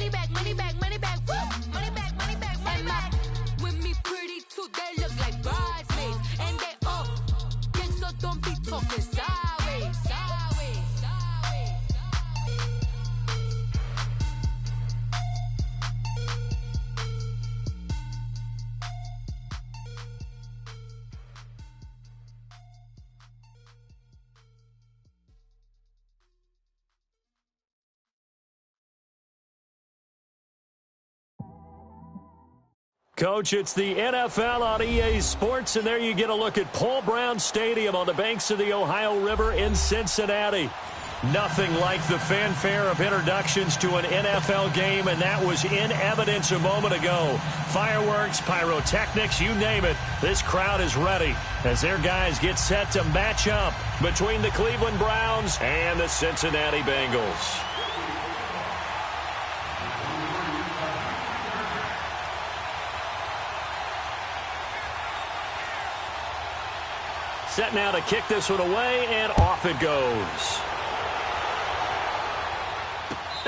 money back, money back, money back, woo! Money back, money back, money back. With me pretty too, they look like bridesmaids. And they all gang, so don't be talking sideways, sideways, sideways. Coach, it's the NFL on EA Sports, and there you get a look at Paul Brown Stadium on the banks of the Ohio River in Cincinnati. Nothing like the fanfare of introductions to an NFL game, and that was in evidence a moment ago. Fireworks, pyrotechnics, you name it. This crowd is ready as their guys get set to match up between the Cleveland Browns and the Cincinnati Bengals. Set now to kick this one away, and off it goes.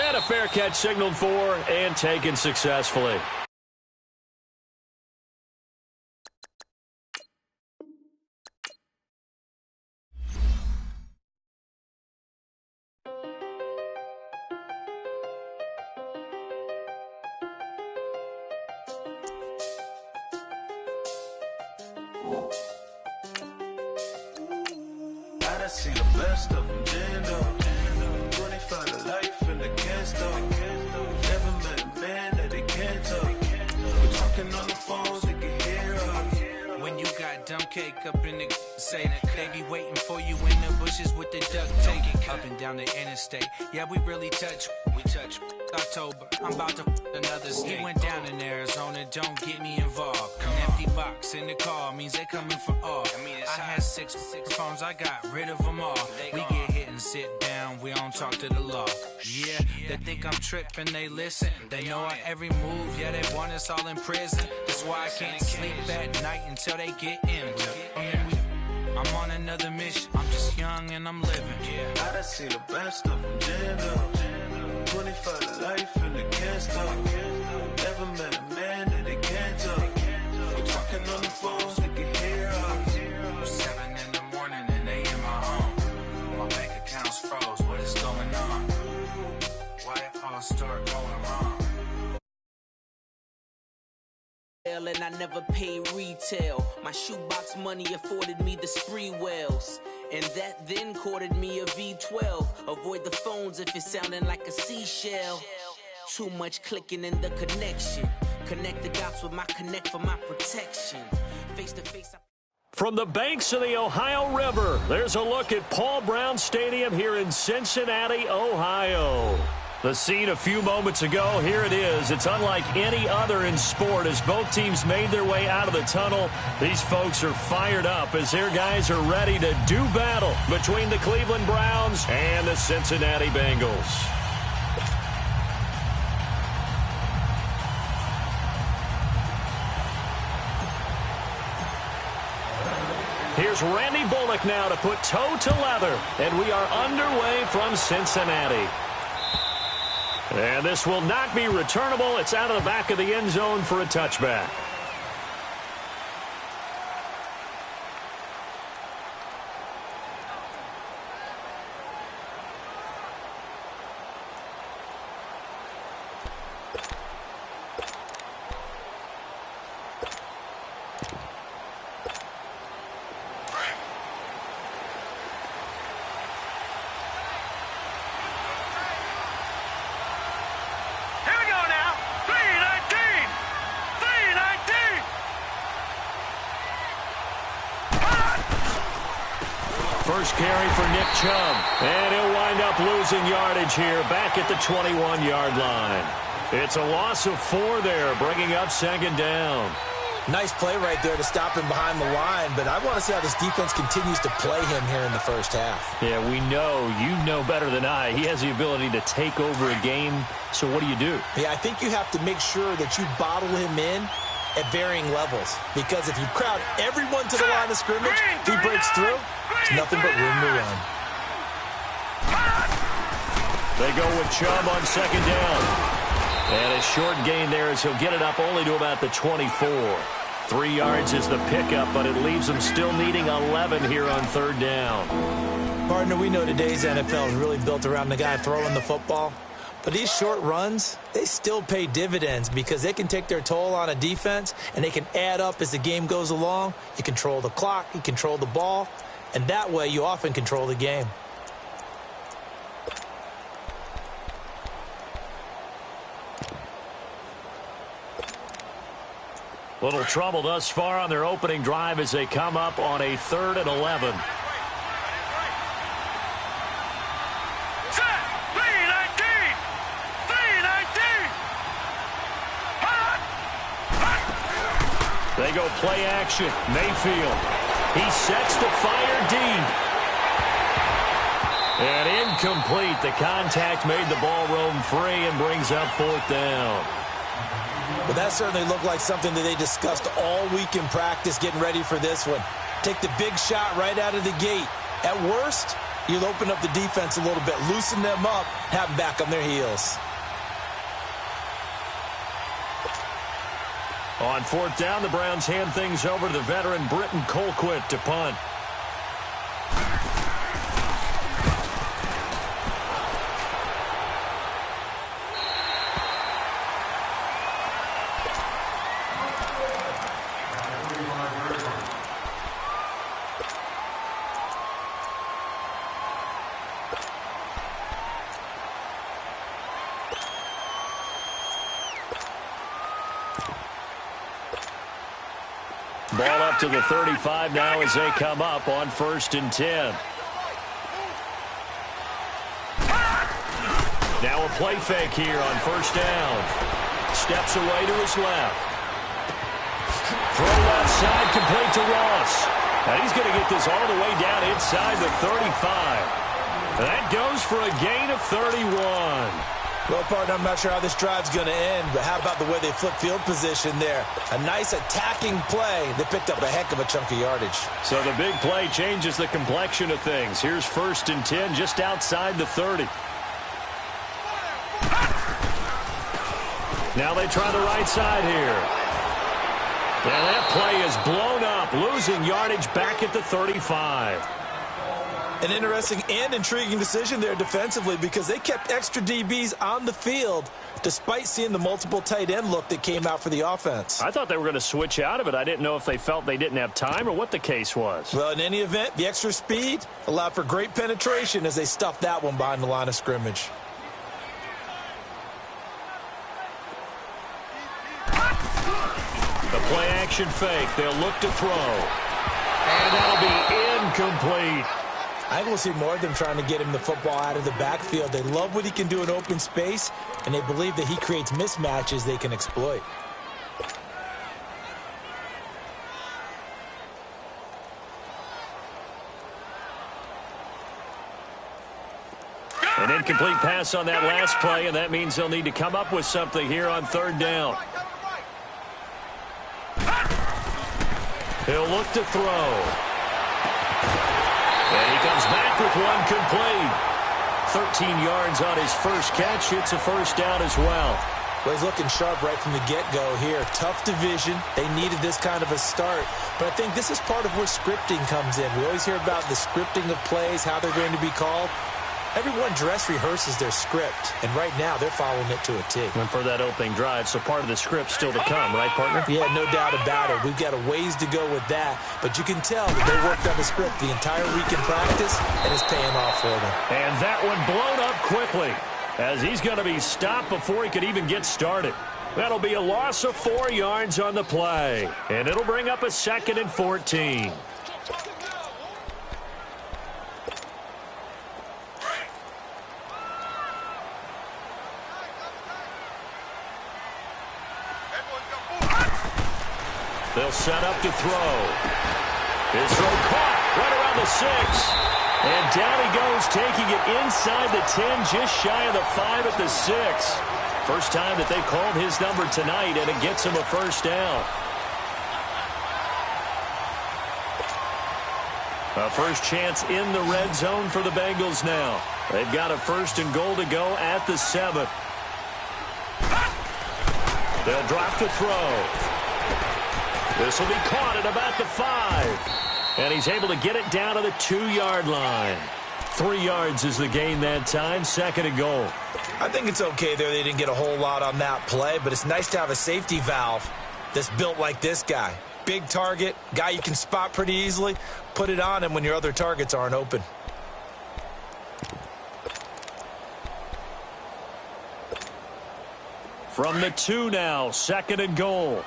And a fair catch signaled for and taken successfully. I see the best of them, Jando. 25 to life in the can't stop. Never met a man that they can't talk. We're talking on the phones, they can hear us. When you got dumb cake up in the say that they be waiting for you in the bushes with the duct tape up and down the interstate. Yeah, we really touch. We touch October. I'm about to another state. He went down in Arizona. Don't get me involved. An empty box in the car means they coming for all. I had six phones. I got rid of them all. We get hit and sit down. We don't talk to the law. Yeah, they think I'm tripping. They listen. They know our every move. Yeah, they want us all in prison. That's why I can't sleep at night until they get in. I'm on another mission. I'm just young and I'm living. I done seen the best of them, Jando. 25 to life and they can't stop. Never met a man that they can't talk. We're talking on the phones, they can hear us. 7 in the morning and they in my home. My bank account's froze. What is going on? Why it all start going wrong? And I never paid retail. My shoebox money afforded me the spree wells. And that then courted me a V12. Avoid the phones if it's sounding like a seashell. Too much clicking in the connection. Connect the dots with my connect for my protection. Face to face. From the banks of the Ohio River, there's a look at Paul Brown Stadium here in Cincinnati, Ohio. The scene a few moments ago, here it is. It's unlike any other in sport as both teams made their way out of the tunnel. These folks are fired up as their guys are ready to do battle between the Cleveland Browns and the Cincinnati Bengals. Here's Randy Bullock now to put toe to leather, and we are underway from Cincinnati. And this will not be returnable. It's out of the back of the end zone for a touchback. First carry for Nick Chubb, and he'll wind up losing yardage here back at the 21-yard line. It's a loss of 4 there, bringing up second down. Nice play right there to stop him behind the line, but I want to see how this defense continues to play him here in the first half. Yeah, we know, you know better than I, he has the ability to take over a game, so what do you do? Yeah, I think you have to make sure that you bottle him in at varying levels, because if you crowd everyone to the line of scrimmage, if he breaks through, there's nothing but room to run. They go with Chubb on second down. And a short gain there as he'll get it up only to about the 24. 3 yards is the pickup, but it leaves him still needing 11 here on third down. Partner, we know today's NFL is really built around the guy throwing the football. But these short runs, they still pay dividends because they can take their toll on a defense, and they can add up as the game goes along. You control the clock, you control the ball, and that way you often control the game. Little trouble thus far on their opening drive as they come up on a 3rd and 11. They go play action. Mayfield. He sets to fire deep. And incomplete. The contact made the ball roam free and brings up 4th down. Well, that certainly looked like something that they discussed all week in practice getting ready for this one. Take the big shot right out of the gate. At worst, you'll open up the defense a little bit, loosen them up, have them back on their heels. On 4th down, the Browns hand things over to the veteran Britton Colquitt to punt. Ball up to the 35 now as they come up on 1st and 10. Now a play fake here on 1st down. Steps away to his left. Throw left side complete to Ross. And he's going to get this all the way down inside the 35. That goes for a gain of 31. Well, partner, I'm not sure how this drive's going to end, but how about the way they flip field position there? A nice attacking play. They picked up a heck of a chunk of yardage. So the big play changes the complexion of things. Here's 1st and 10 just outside the 30. Now they try the right side here. And that play is blown up, losing yardage back at the 35. An interesting and intriguing decision there defensively because they kept extra DBs on the field despite seeing the multiple tight end look that came out for the offense. I thought they were going to switch out of it. I didn't know if they felt they didn't have time or what the case was. Well, in any event, the extra speed allowed for great penetration as they stuffed that one behind the line of scrimmage. The play action fake. They'll look to throw. And that'll be incomplete. I think we'll see more of them trying to get him the football out of the backfield. They love what he can do in open space, and they believe that he creates mismatches they can exploit. An incomplete pass on that last play, and that means they'll need to come up with something here on 3rd down. He'll look to throw. And he comes back with one complete. 13 yards on his first catch. It's a 1st down as well. Well, he's looking sharp right from the get-go here. Tough division. They needed this kind of a start. But I think this is part of where scripting comes in. We always hear about the scripting of plays, how they're going to be called. Everyone dress rehearses their script, and right now they're following it to a T. And for that opening drive, so part of the script still to come, right, partner? Yeah, no doubt about it. We've got a ways to go with that, but you can tell that they worked on the script the entire week in practice, and it's paying off for them. And that one blown up quickly, as he's going to be stopped before he could even get started. That'll be a loss of 4 yards on the play, and it'll bring up a 2nd and 14. They'll set up to throw. His throw caught right around the 6. And down he goes, taking it inside the 10, just shy of the 5 at the 6. First time that they've called his number tonight, and it gets him a 1st down. A first chance in the red zone for the Bengals now. They've got a 1st and goal to go at the 7. They'll drop to throw. This will be caught at about the 5. And he's able to get it down to the 2-yard line. 3 yards is the gain that time, 2nd and goal. I think it's okay there. They didn't get a whole lot on that play, but it's nice to have a safety valve that's built like this guy. Big target, guy you can spot pretty easily. Put it on him when your other targets aren't open. From the 2 now, 2nd and goal.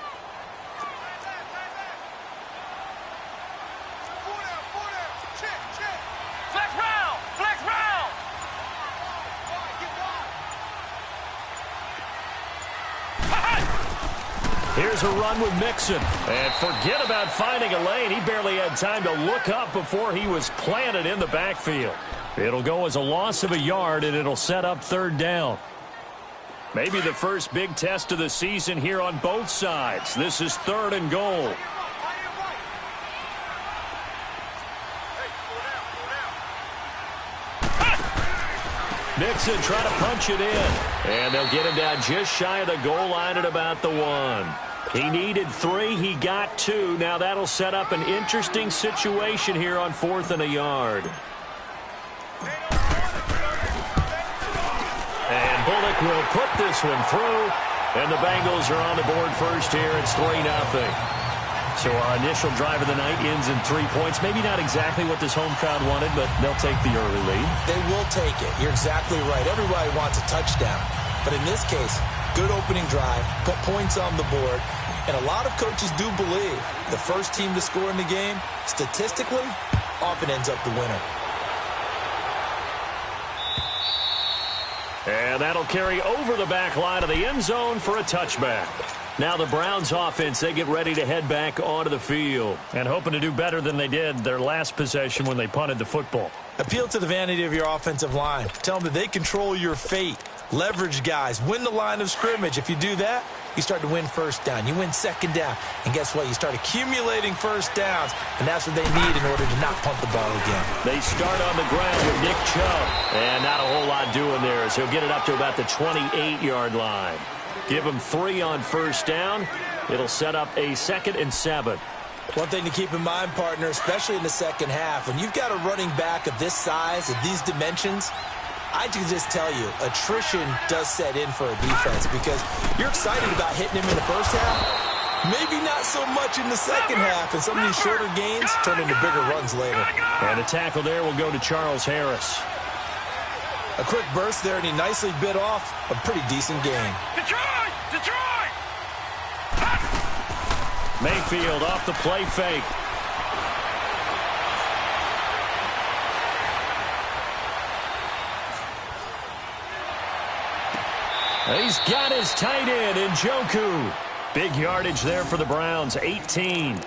Here's a run with Mixon. And forget about finding a lane. He barely had time to look up before he was planted in the backfield. It'll go as a loss of a yard, and it'll set up 3rd down. Maybe the first big test of the season here on both sides. This is 3rd and goal. Mixon trying to punch it in. And they'll get him down just shy of the goal line at about the 1. He needed 3. He got 2. Now that'll set up an interesting situation here on 4th and a yard. And Bullock will put this one through. And the Bengals are on the board first here. It's 3-0. So our initial drive of the night ends in 3 points. Maybe not exactly what this home crowd wanted, but they'll take the early lead. They will take it. You're exactly right. Everybody wants a touchdown. But in this case, good opening drive, put points on the board, and a lot of coaches do believe the first team to score in the game, statistically, often ends up the winner. And that'll carry over the back line of the end zone for a touchback. Now the Browns offense, they get ready to head back onto the field and hoping to do better than they did their last possession when they punted the football. Appeal to the vanity of your offensive line. Tell them that they control your fate. Leverage guys. Win the line of scrimmage. If you do that, you start to win first down. You win second down. And guess what? You start accumulating first downs. And that's what they need in order to not punt the ball again. They start on the ground with Nick Chubb. And not a whole lot doing there as he'll get it up to about the 28-yard line. Give him 3 on first down. It'll set up a 2nd and 7. One thing to keep in mind, partner, especially in the second half, when you've got a running back of this size, of these dimensions, I can just tell you, attrition does set in for a defense because you're excited about hitting him in the first half. Maybe not so much in the second half, and some of these shorter gains turn into bigger runs later. And a tackle there will go to Charles Harris. A quick burst there, and he nicely bit off a pretty decent gain. Detroit! Mayfield off the play fake. He's got his tight end in Njoku. Big yardage there for the Browns, 18.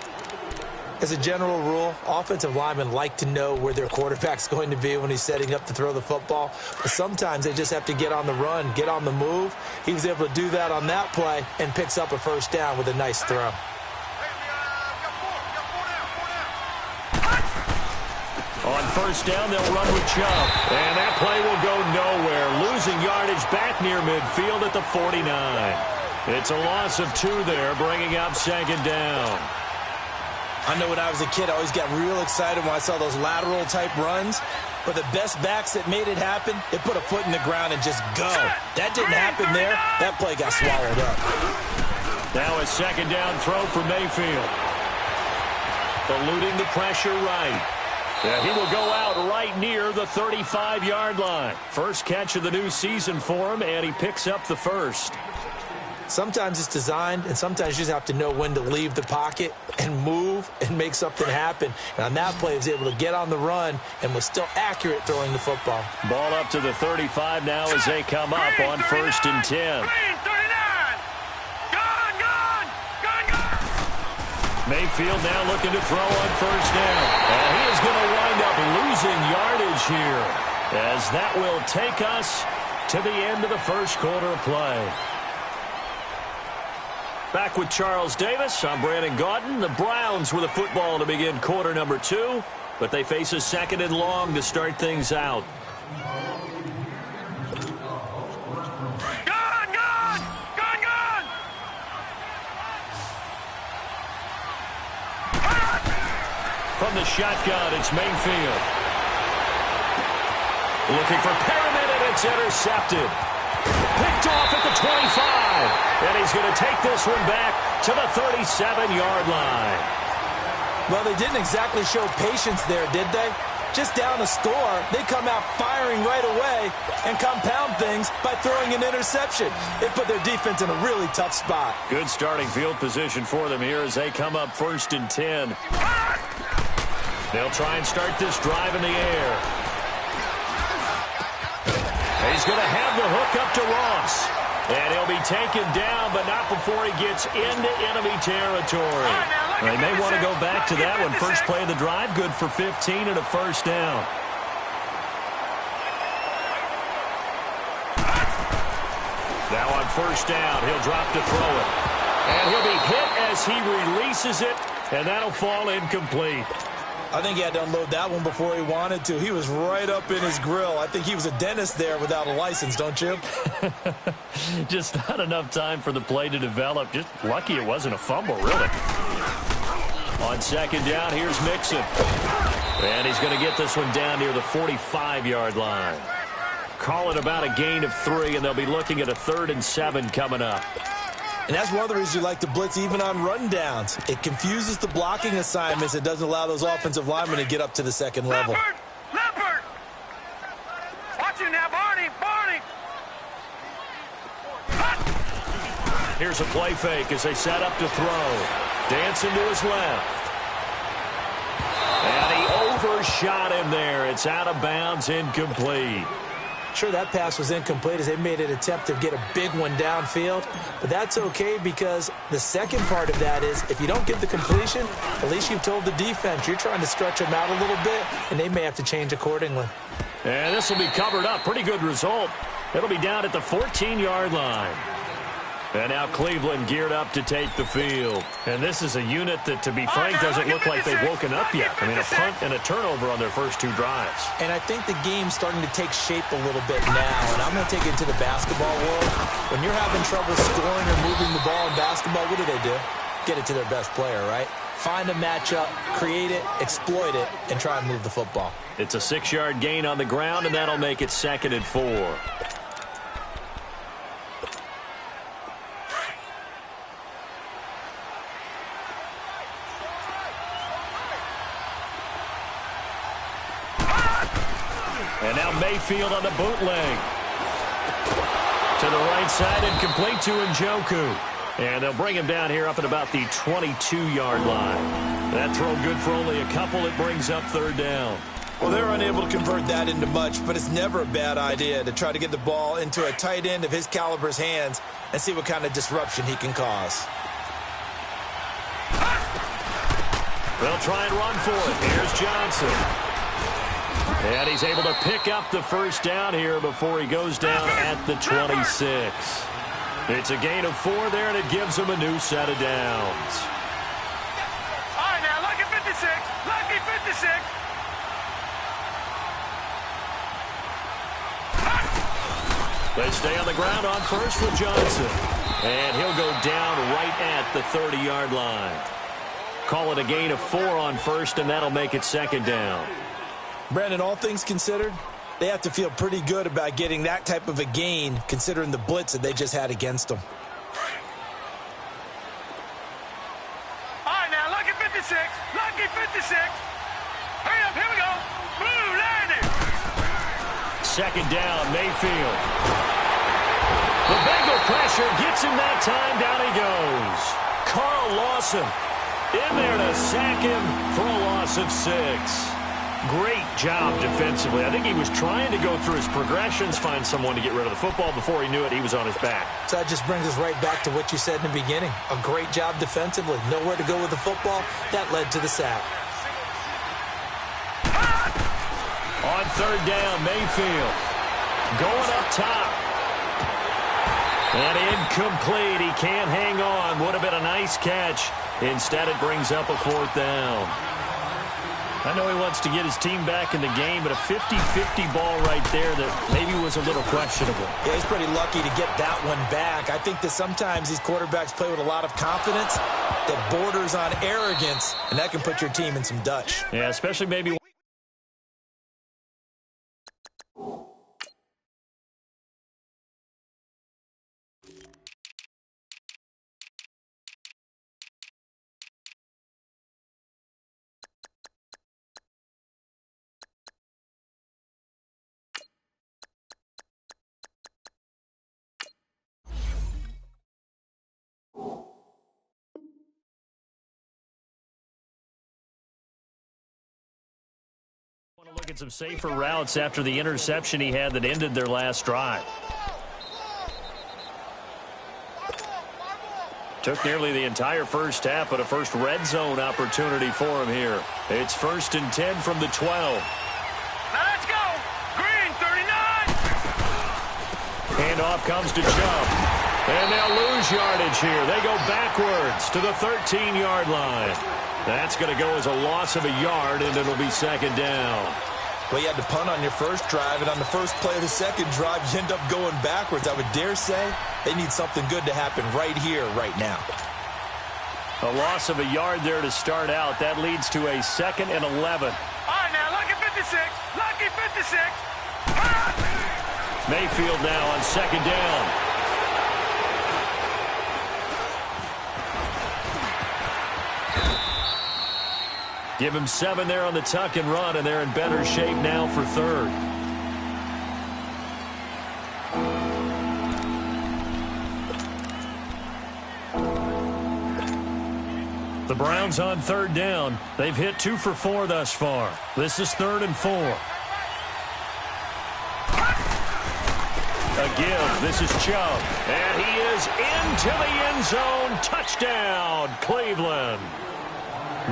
As a general rule, offensive linemen like to know where their quarterback's going to be when he's setting up to throw the football. But sometimes they just have to get on the run, get on the move. He was able to do that on that play and picks up a first down with a nice throw. On first down, they'll run with Chubb. And that play will go nowhere. Losing yardage back near midfield at the 49. It's a loss of 2 there, bringing up 2nd down. I know when I was a kid, I always got real excited when I saw those lateral-type runs. But the best backs that made it happen, they put a foot in the ground and just go. That didn't happen there. That play got swallowed up. Now a 2nd down throw for Mayfield. Eluding the pressure right. Yeah, he will go out right near the 35-yard line. First catch of the new season for him, and he picks up the first. Sometimes it's designed, and sometimes you just have to know when to leave the pocket and move and make something happen. And on that play, he was able to get on the run and was still accurate throwing the football. Ball up to the 35 now as they come up on 1st and 10. Mayfield now looking to throw on first down. And he is going to wind up losing yardage here as that will take us to the end of the first quarter of play. Back with Charles Davis. I'm Brandon Gaudin. The Browns with the football to begin quarter number 2, but they face a 2nd and long to start things out. from the shotgun. It's Mayfield. Looking for Perriman, and it's intercepted. Picked off at the 25. And he's going to take this one back to the 37-yard line. Well, they didn't exactly show patience there, did they? Just down a score, they come out firing right away and compound things by throwing an interception. It put their defense in a really tough spot. Good starting field position for them here as they come up 1st and 10. They'll try and start this drive in the air. He's going to have the hook up to Ross. And he'll be taken down, but not before he gets into enemy territory. They may want to go back to that one. First play of the drive, good for 15 and a first down. Now on first down, he'll drop to throw it. And he'll be hit as he releases it, and that'll fall incomplete. I think he had to unload that one before he wanted to. He was right up in his grill. I think he was a dentist there without a license, don't you? Just not enough time for the play to develop. Just lucky it wasn't a fumble, really. On second down, here's Mixon. And he's going to get this one down near the 45-yard line. Call it about a gain of 3, and they'll be looking at a 3rd and 7 coming up. And that's one of the reasons you like to blitz even on rundowns. It confuses the blocking assignments. It doesn't allow those offensive linemen to get up to the second level. Leopard! Watch it now, Barney! Here's a play fake as they set up to throw. Dancing to his left. And he overshot him there. It's out of bounds, incomplete. Sure, that pass was incomplete as they made an attempt to get a big one downfield. But that's okay because the second part of that is if you don't get the completion, at least you've told the defense you're trying to stretch them out a little bit, and they may have to change accordingly. And this will be covered up. Pretty good result. It'll be down at the 14-yard line. And now Cleveland geared up to take the field. And this is a unit that, to be frank, doesn't look like they've woken up yet. I mean, a punt and a turnover on their first 2 drives. And I think the game's starting to take shape a little bit now. And I'm going to take it to the basketball world. When you're having trouble scoring or moving the ball in basketball, what do? Get it to their best player, right? Find a matchup, create it, exploit it, and try and move the football. It's a 6-yard gain on the ground, and that'll make it 2nd and 4. And now Mayfield on the bootleg. To the right side and complete to Njoku. And they'll bring him down here up at about the 22-yard line. That throw good for only a couple. It brings up 3rd down. Well, they're unable to convert that into much, but it's never a bad idea to try to get the ball into a tight end of his caliber's hands and see what kind of disruption he can cause. They'll try and run for it. Here's Johnson. And he's able to pick up the first down here before he goes down at the 26. It's a gain of 4 there, and it gives him a new set of downs. All right, now, lucky 56. Lucky 56. They stay on the ground on first with Johnson. And he'll go down right at the 30-yard line. Call it a gain of 4 on first, and that'll make it 2nd down. Brandon, all things considered, they have to feel pretty good about getting that type of a gain considering the blitz that they just had against them. All right, now, lucky 56. Lucky 56. Hurry up, here we go. Blue, landing. 2nd down, Mayfield. The Bengal pressure gets him that time. Down he goes. Carl Lawson in there to sack him for a loss of 6. Great job defensively. I think he was trying to go through his progressions, find someone to get rid of the football. Before he knew it, he was on his back. So that just brings us right back to what you said in the beginning. A great job defensively. Nowhere to go with the football. That led to the sack. On 3rd down, Mayfield going up top. And incomplete. He can't hang on. Would have been a nice catch. Instead, it brings up a 4th down. I know he wants to get his team back in the game, but a 50-50 ball right there that maybe was a little questionable. Yeah, he's pretty lucky to get that one back. I think that sometimes these quarterbacks play with a lot of confidence that borders on arrogance, and that can put your team in some Dutch. Yeah, especially maybe... Look at some safer routes after the interception he had that ended their last drive. Took nearly the entire first half, but a first red zone opportunity for him here. It's 1st and 10 from the 12. Now let's go. Green, 39. Handoff comes to Chubb. And they'll lose yardage here. They go backwards to the 13-yard line. That's going to go as a loss of a yard, and it'll be 2nd down. Well, you had to punt on your first drive, and on the first play of the second drive, you end up going backwards. I would dare say they need something good to happen right here, right now. A loss of a yard there to start out. That leads to a 2nd and 11. All right, now, lucky 56. Lucky 56. Mayfield now on 2nd down. Give him 7 there on the tuck and run, and they're in better shape now for 3rd. The Browns on 3rd down. They've hit 2 for 4 thus far. This is 3rd and 4. A give. This is Chubb. And he is into the end zone. Touchdown, Cleveland.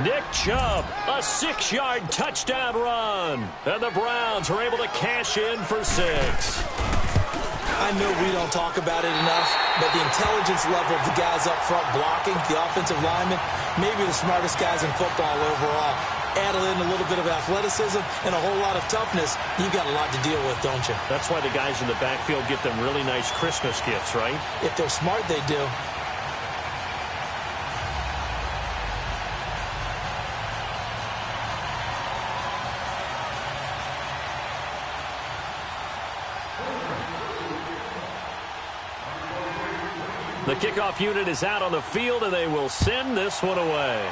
Nick Chubb, a 6-yard touchdown run. And the Browns are able to cash in for 6. I know we don't talk about it enough, but the intelligence level of the guys up front blocking, the offensive linemen, maybe the smartest guys in football overall. Add in a little bit of athleticism and a whole lot of toughness, you've got a lot to deal with, don't you? That's why the guys in the backfield get them really nice Christmas gifts, right? If they're smart, they do. The kickoff unit is out on the field, and they will send this one away.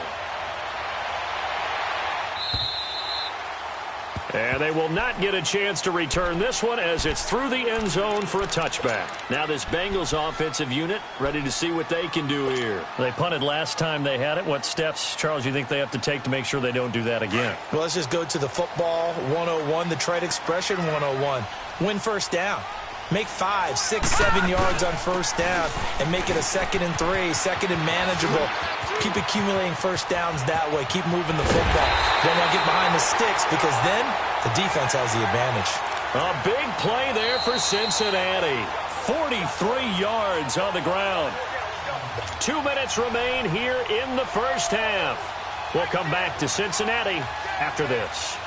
And they will not get a chance to return this one as it's through the end zone for a touchback. Now this Bengals offensive unit ready to see what they can do here. They punted last time they had it. What steps, Charles, you think they have to take to make sure they don't do that again? Well, let's just go to the football 101, the trite expression 101. Win first down. Make 5, 6, 7 yards on first down and make it a 2nd and 3, 2nd and manageable. Keep accumulating first downs that way. Keep moving the football. Don't want to get behind the sticks because then the defense has the advantage. A big play there for Cincinnati. 43 yards on the ground. 2 minutes remain here in the first half. We'll come back to Cincinnati after this.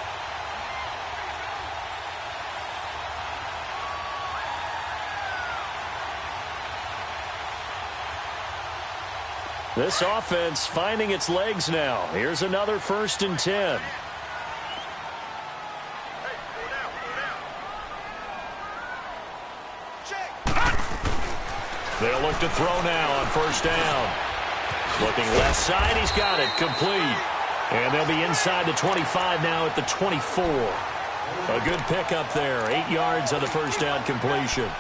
This offense finding its legs now. Here's another 1st and 10. They'll look to throw now on first down. Looking left side, he's got it, complete. And they'll be inside the 25 now at the 24. A good pickup there, 8 yards on the first down completion.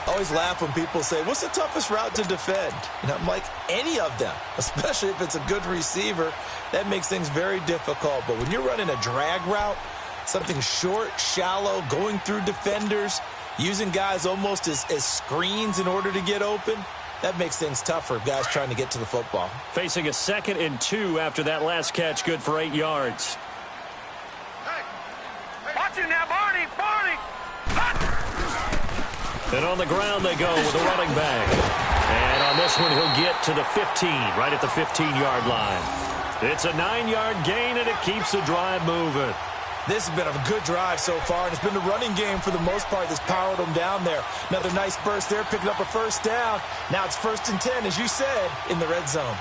I always laugh when people say, what's the toughest route to defend? And I'm like, any of them, especially if it's a good receiver. That makes things very difficult. But when you're running a drag route, something short, shallow, going through defenders, using guys almost as screens in order to get open, that makes things tough for guys trying to get to the football. Facing a 2nd and 2 after that last catch, good for 8 yards. Hey, watch it now, Barney, Barney. And on the ground they go with a running back. And on this one, he'll get to the 15, right at the 15-yard line. It's a 9-yard gain, and it keeps the drive moving. This has been a good drive so far, and it's been the running game for the most part that's powered them down there. Another nice burst there, picking up a first down. Now it's 1st and 10, as you said, in the red zone.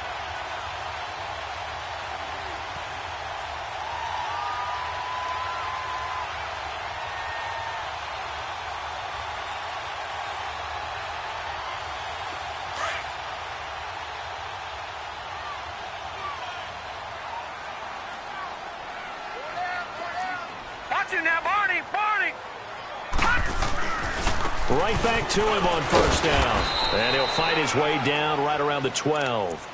Right back to him on first down. And he'll fight his way down right around the 12.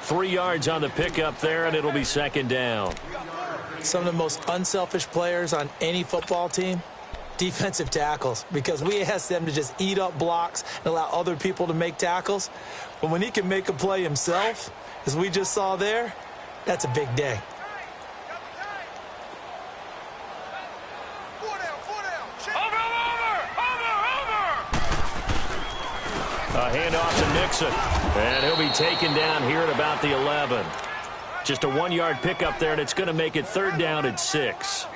3 yards on the pickup there, and it'll be 2nd down. Some of the most unselfish players on any football team, defensive tackles, because we ask them to just eat up blocks and allow other people to make tackles. But when he can make a play himself, as we just saw there, that's a big day. A handoff to Nixon, and he'll be taken down here at about the 11. Just a 1-yard pickup there, and it's going to make it 3rd down at 6.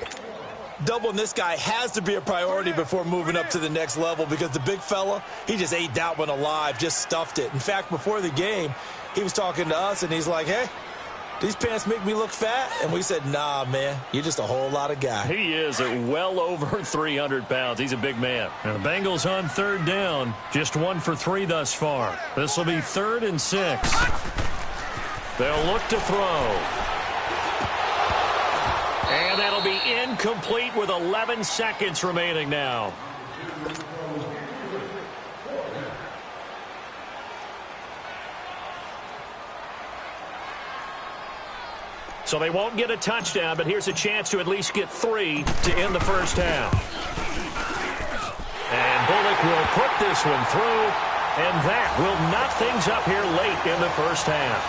Doubling this guy has to be a priority before moving up to the next level, because the big fella, he just ate that one alive, just stuffed it. In fact, before the game, he was talking to us, and he's like, hey, these pants make me look fat? And we said, nah, man, you're just a whole lot of guy. He is at well over 300 pounds. He's a big man. And the Bengals on 3rd down, just 1 for 3 thus far. This will be 3rd and 6. They'll look to throw. And that'll be incomplete with 11 seconds remaining now. So they won't get a touchdown, but here's a chance to at least get 3 to end the first half. And Bullock will put this one through, and that will knock things up here late in the first half.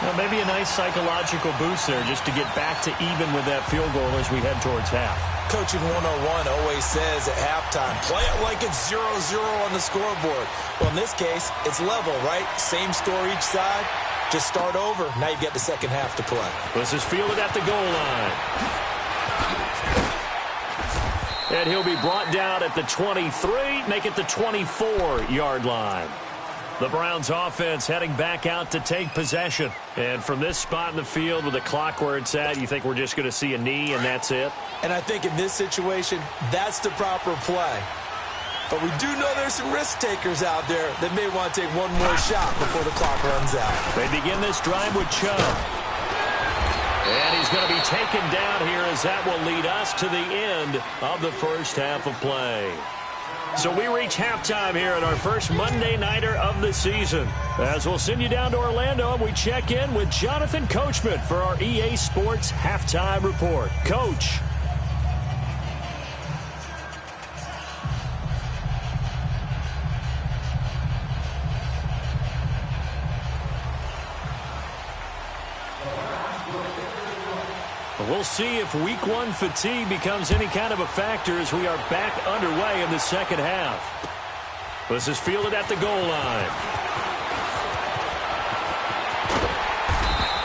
Well, maybe a nice psychological boost there just to get back to even with that field goal as we head towards half. Coaching 101 always says at halftime, play it like it's 0-0 on the scoreboard. Well, in this case, it's level, right? Same score each side. Just start over. Now you get the second half to play. This is fielded at the goal line. And he'll be brought down at the 23, make it the 24-yard line. The Browns offense heading back out to take possession. And from this spot in the field with the clock where it's at, you think we're just going to see a knee and that's it? And I think in this situation, that's the proper play. But we do know there's some risk takers out there that may want to take one more shot before the clock runs out. They begin this drive with Chubb. And he's going to be taken down here as that will lead us to the end of the first half of play. So we reach halftime here at our first Monday Nighter of the season. As we'll send you down to Orlando and we check in with Jonathan Coachman for our EA Sports Halftime Report. Coach. We'll see if week 1 fatigue becomes any kind of a factor as we are back underway in the second half. This is fielded at the goal line.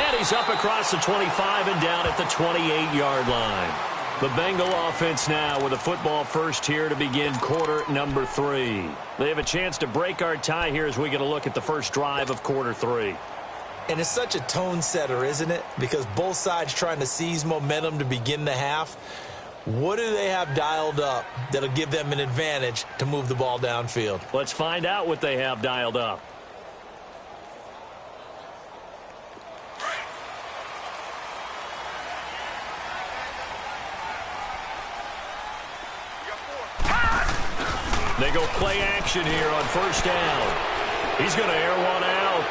And he's up across the 25 and down at the 28-yard line. The Bengal offense now with a football first here to begin quarter number 3. They have a chance to break our tie here as we get a look at the first drive of quarter 3. And it's such a tone setter, isn't it? Because both sides trying to seize momentum to begin the half. What do they have dialed up that'll give them an advantage to move the ball downfield? Let's find out what they have dialed up. They go play action here on first down. He's going to air one out.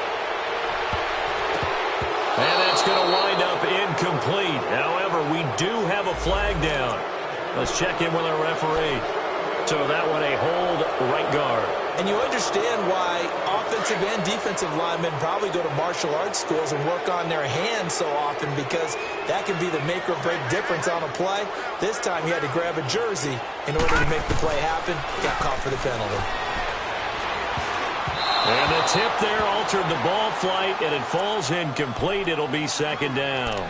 And that's going to wind up incomplete. However, we do have a flag down. Let's check in with our referee. So that one a hold right guard. And you understand why offensive and defensive linemen probably go to martial arts schools and work on their hands so often, because that can be the make or break difference on a play. This time he had to grab a jersey in order to make the play happen. Got caught for the penalty. And the tip there altered the ball flight, and it falls incomplete. It'll be second down.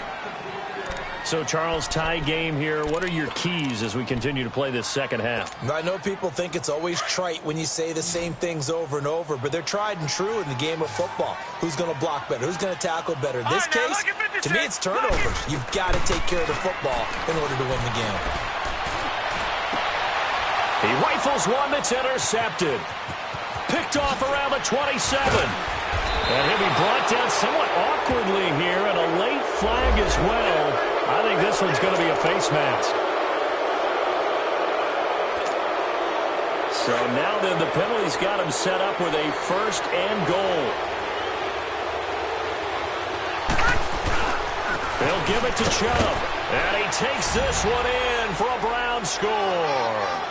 So, Charles, tie game here. What are your keys as we continue to play this second half? I know people think it's always trite when you say the same things over and over, but they're tried and true in the game of football. Who's going to block better? Who's going to tackle better? In this case, to me, it's turnovers. You've got to take care of the football in order to win the game. He rifles one that's intercepted. Picked off around the 27. And he'll be brought down somewhat awkwardly here, and a late flag as well. I think this one's going to be a face mask. So now then the penalty's got him set up with a first and goal. They'll give it to Chubb. And he takes this one in for a Brown score.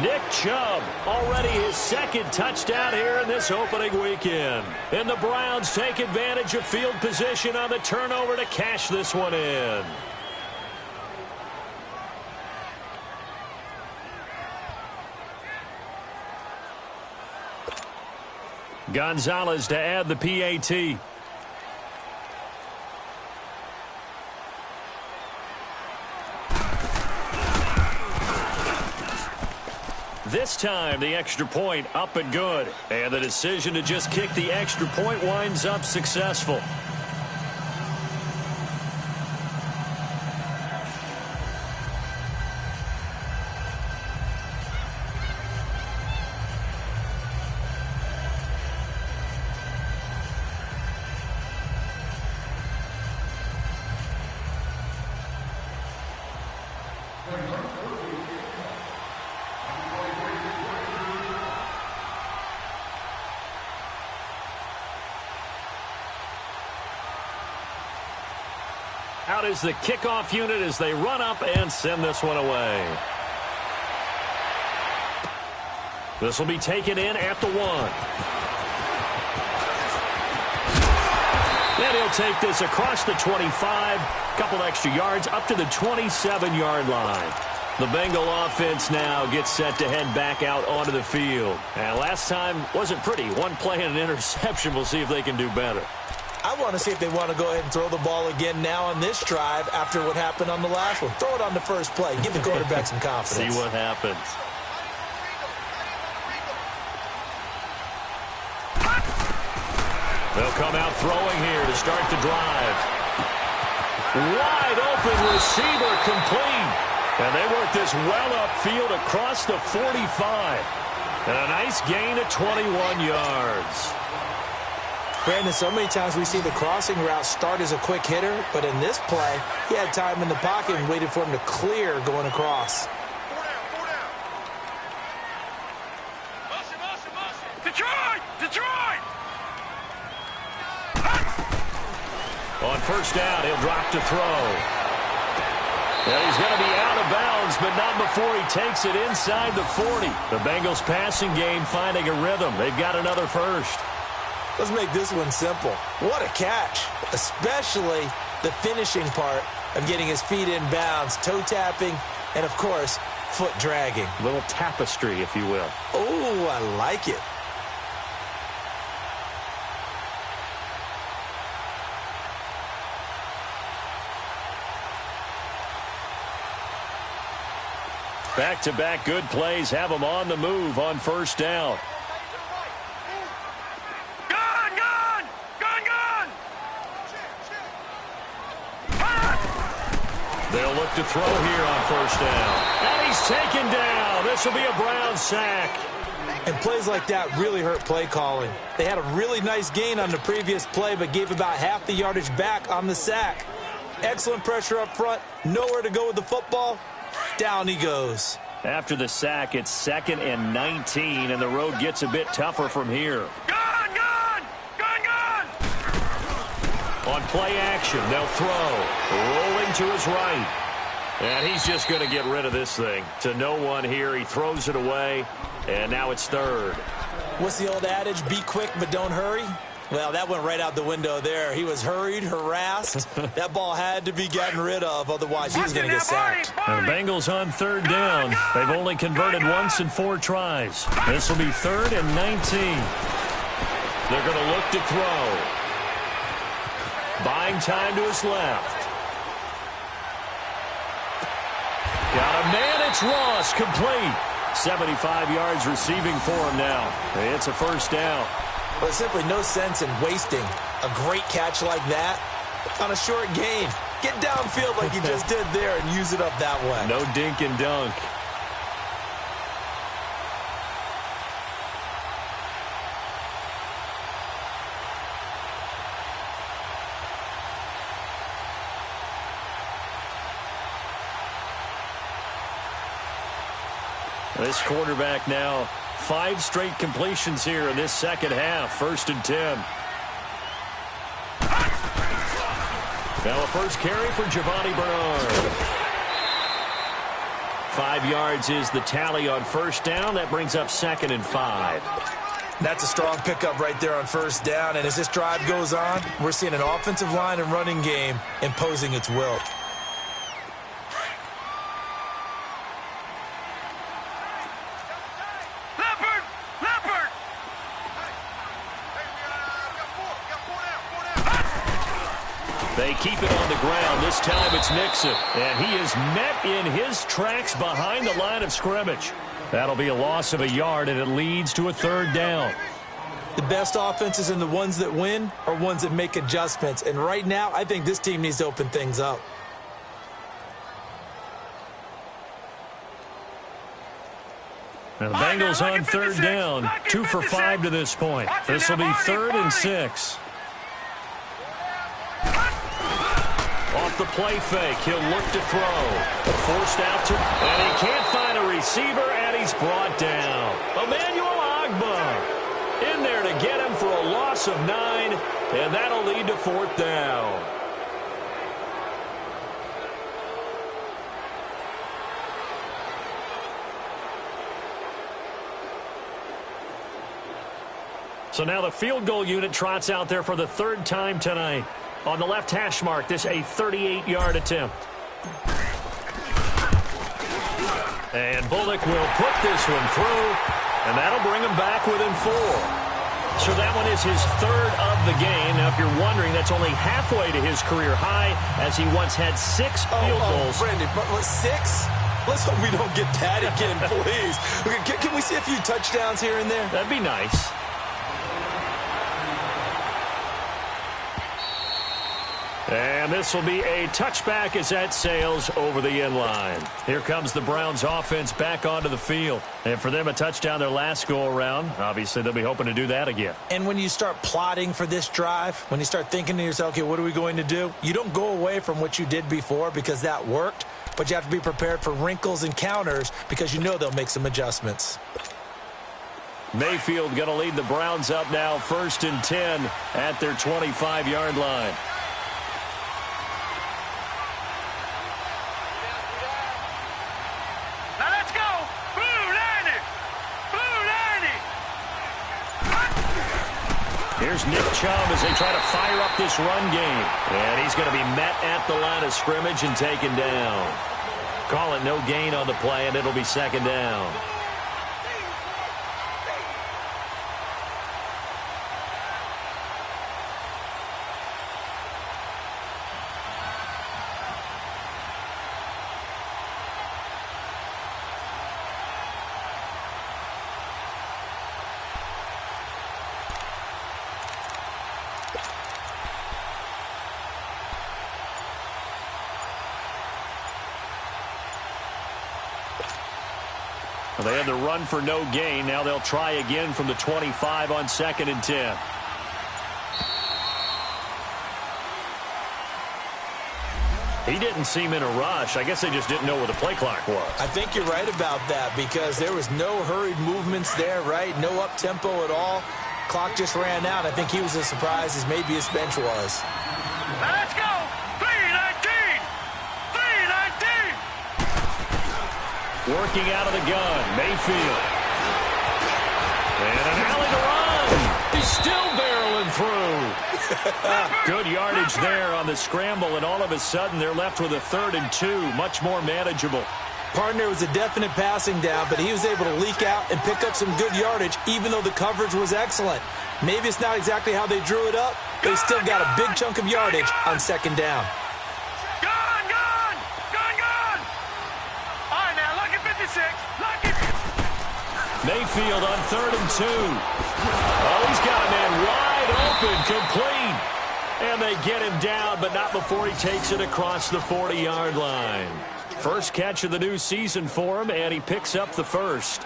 Nick Chubb, already his second touchdown here in this opening weekend. And the Browns take advantage of field position on the turnover to cash this one in. Gonzalez to add the PAT. This time, the extra point up and good. And the decision to just kick the extra point winds up successful. Out is the kickoff unit as they run up and send this one away. This will be taken in at the 1. Then he'll take this across the 25, couple extra yards up to the 27-yard line. The Bengal offense now gets set to head back out onto the field. And last time wasn't pretty. One play and an interception. We'll see if they can do better. I want to see if they want to go ahead and throw the ball again now on this drive after what happened on the last one. Throw it on the first play. Give the quarterback some confidence. See what happens. They'll come out throwing here to start the drive. Wide open receiver complete. And they work this well upfield across the 45. And a nice gain of 21 yards. Brandon, so many times we see the crossing route start as a quick hitter, but in this play, he had time in the pocket and waited for him to clear going across. Detroit! Detroit! On first down, he'll drop to throw. And he's going to be out of bounds, but not before he takes it inside the 40. The Bengals passing game finding a rhythm. They've got another first. Let's make this one simple. What a catch, especially the finishing part of getting his feet in bounds, toe tapping, and, of course, foot dragging. A little tapestry, if you will. Oh, I like it. Back-to-back good plays have them on the move on first down. They'll look to throw here on first down. And he's taken down. This will be a Brown sack. And plays like that really hurt play calling. They had a really nice gain on the previous play, but gave about half the yardage back on the sack. Excellent pressure up front. Nowhere to go with the football. Down he goes. After the sack, it's 2nd and 19, and the road gets a bit tougher from here. On play action, they'll throw. Rolling to his right. And he's just going to get rid of this thing. To no one here. He throws it away. And now it's 3rd. What's the old adage? Be quick, but don't hurry? Well, that went right out the window there. He was hurried, harassed. That ball had to be gotten rid of. Otherwise, he was going to get sacked. And the Bengals on 3rd down. They've only converted once in 4 tries. This will be 3rd and 19. They're going to look to throw. Buying time to his left. Got a man. It's Ross. Complete. 75 yards receiving for him now. It's a first down. Well, there's simply no sense in wasting a great catch like that on a short gain. Get downfield like you just did there and use it up that way. No dink and dunk. This quarterback now, 5 straight completions here in this second half. 1st and 10. Now a first carry for Giovanni Bernard. 5 yards is the tally on first down. That brings up 2nd and 5. That's a strong pickup right there on first down. And as this drive goes on, we're seeing an offensive line and running game imposing its will. They keep it on the ground. This time it's Nixon. And he is met in his tracks behind the line of scrimmage. That'll be a loss of a yard, and it leads to a 3rd down. The best offenses and the ones that win are ones that make adjustments. And right now, I think this team needs to open things up. Now the Bengals on 3rd down. 2 for 5 to this point. This will be 3rd and 6. Off the play fake, he'll look to throw. Forced out to, and he can't find a receiver, and he's brought down. Emmanuel Ogbah in there to get him for a loss of 9, and that'll lead to 4th down. So now the field goal unit trots out there for the 3rd time tonight. On the left hash mark, this a 38-yard attempt. And Bullock will put this one through, and that'll bring him back within 4. So that one is his 3rd of the game. Now, if you're wondering, that's only halfway to his career high, as he once had 6 field goals. Brandon, but 6? Let's hope we don't get that again, please. Can we see a few touchdowns here and there? That'd be nice. And this will be a touchback as that sails over the end line. Here comes the Browns offense back onto the field. And for them, a touchdown their last go-around. Obviously, they'll be hoping to do that again. And when you start plotting for this drive, when you start thinking to yourself, okay, what are we going to do? You don't go away from what you did before because that worked, but you have to be prepared for wrinkles and counters because you know they'll make some adjustments. Mayfield going to lead the Browns up now, 1st and 10 at their 25-yard line. Here's Nick Chubb as they try to fire up this run game. And he's going to be met at the line of scrimmage and taken down. Call it no gain on the play, and it'll be 2nd down. Well, they had the run for no gain. Now they'll try again from the 25 on 2nd and 10. He didn't seem in a rush. I guess they just didn't know where the play clock was. I think you're right about that because there was no hurried movements there, right? No up-tempo at all. Clock just ran out. I think he was as surprised as maybe his bench was. Now let's go! 3-19! 3-19! Working out of the gun, Mayfield. And an alley to run. He's still barreling through. Good yardage there on the scramble, and all of a sudden they're left with a 3rd and 2, much more manageable. Partner was a definite passing down, but he was able to leak out and pick up some good yardage, even though the coverage was excellent. Maybe it's not exactly how they drew it up, but they still got a big chunk of yardage on second down. Gone! All right, now, lucky 56. Lucky. Mayfield on 3rd and 2. Oh, he's got a man wide open, complete. And they get him down, but not before he takes it across the 40-yard line. First catch of the new season for him, and he picks up the first.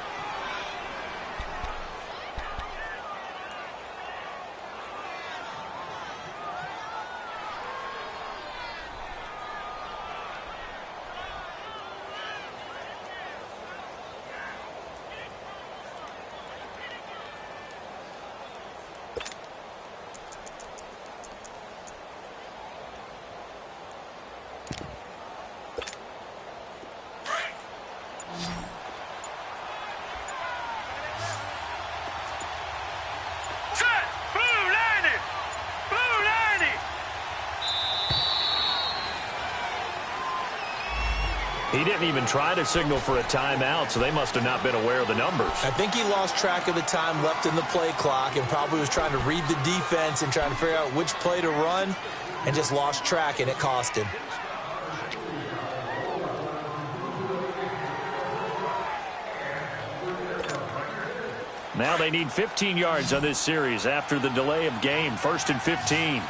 He didn't even try to signal for a timeout, so they must have not been aware of the numbers. I think he lost track of the time left in the play clock and probably was trying to read the defense and trying to figure out which play to run and just lost track, and it cost him. Now they need 15 yards on this series after the delay of game. 1st and 15.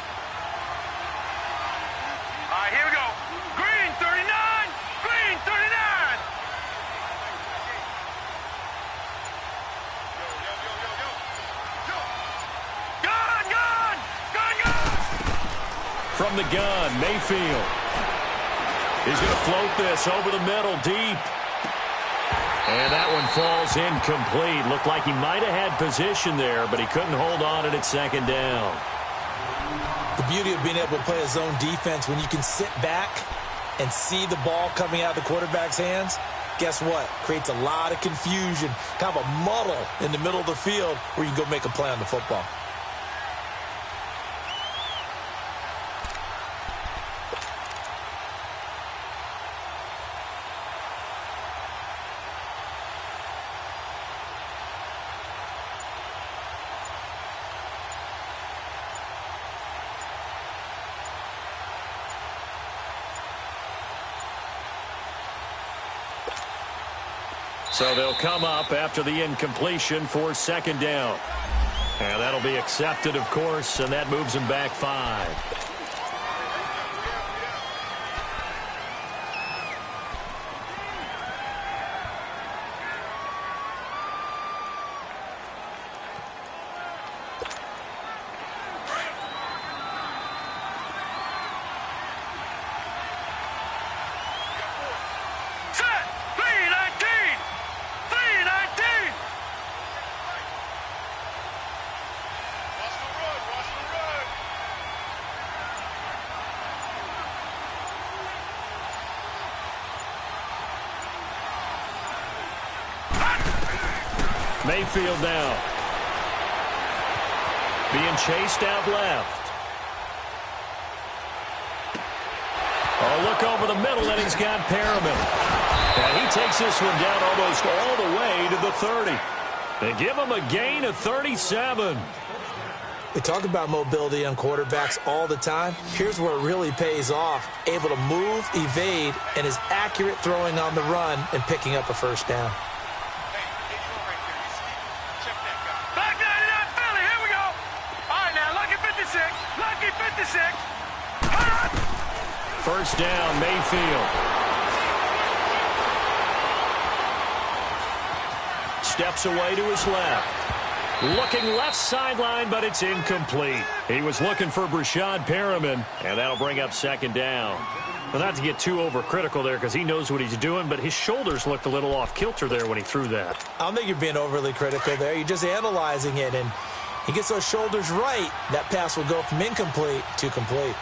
From the gun, Mayfield. He's going to float this over the middle, deep. And that one falls incomplete. Looked like he might have had position there, but he couldn't hold on at second down. The beauty of being able to play a zone defense, when you can sit back and see the ball coming out of the quarterback's hands, guess what? Creates a lot of confusion, kind of a muddle in the middle of the field where you can go make a play on the football. So they'll come up after the incompletion for second down. And that'll be accepted, of course, and that moves them back 5. Mayfield now. Being chased out left. Oh, look over the middle, and he's got Perriman. And he takes this one down almost all the way to the 30. They give him a gain of 37. We talk about mobility on quarterbacks all the time. Here's where it really pays off. Able to move, evade, and is accurate throwing on the run and picking up a first down. First down, Mayfield. Steps away to his left. Looking left sideline, but it's incomplete. He was looking for Brashad Perriman, and that'll bring up second down. Well, not to get too overcritical there because he knows what he's doing, but his shoulders looked a little off kilter there when he threw that. I don't think you're being overly critical there. You're just analyzing it, and he gets those shoulders right. That pass will go from incomplete to complete.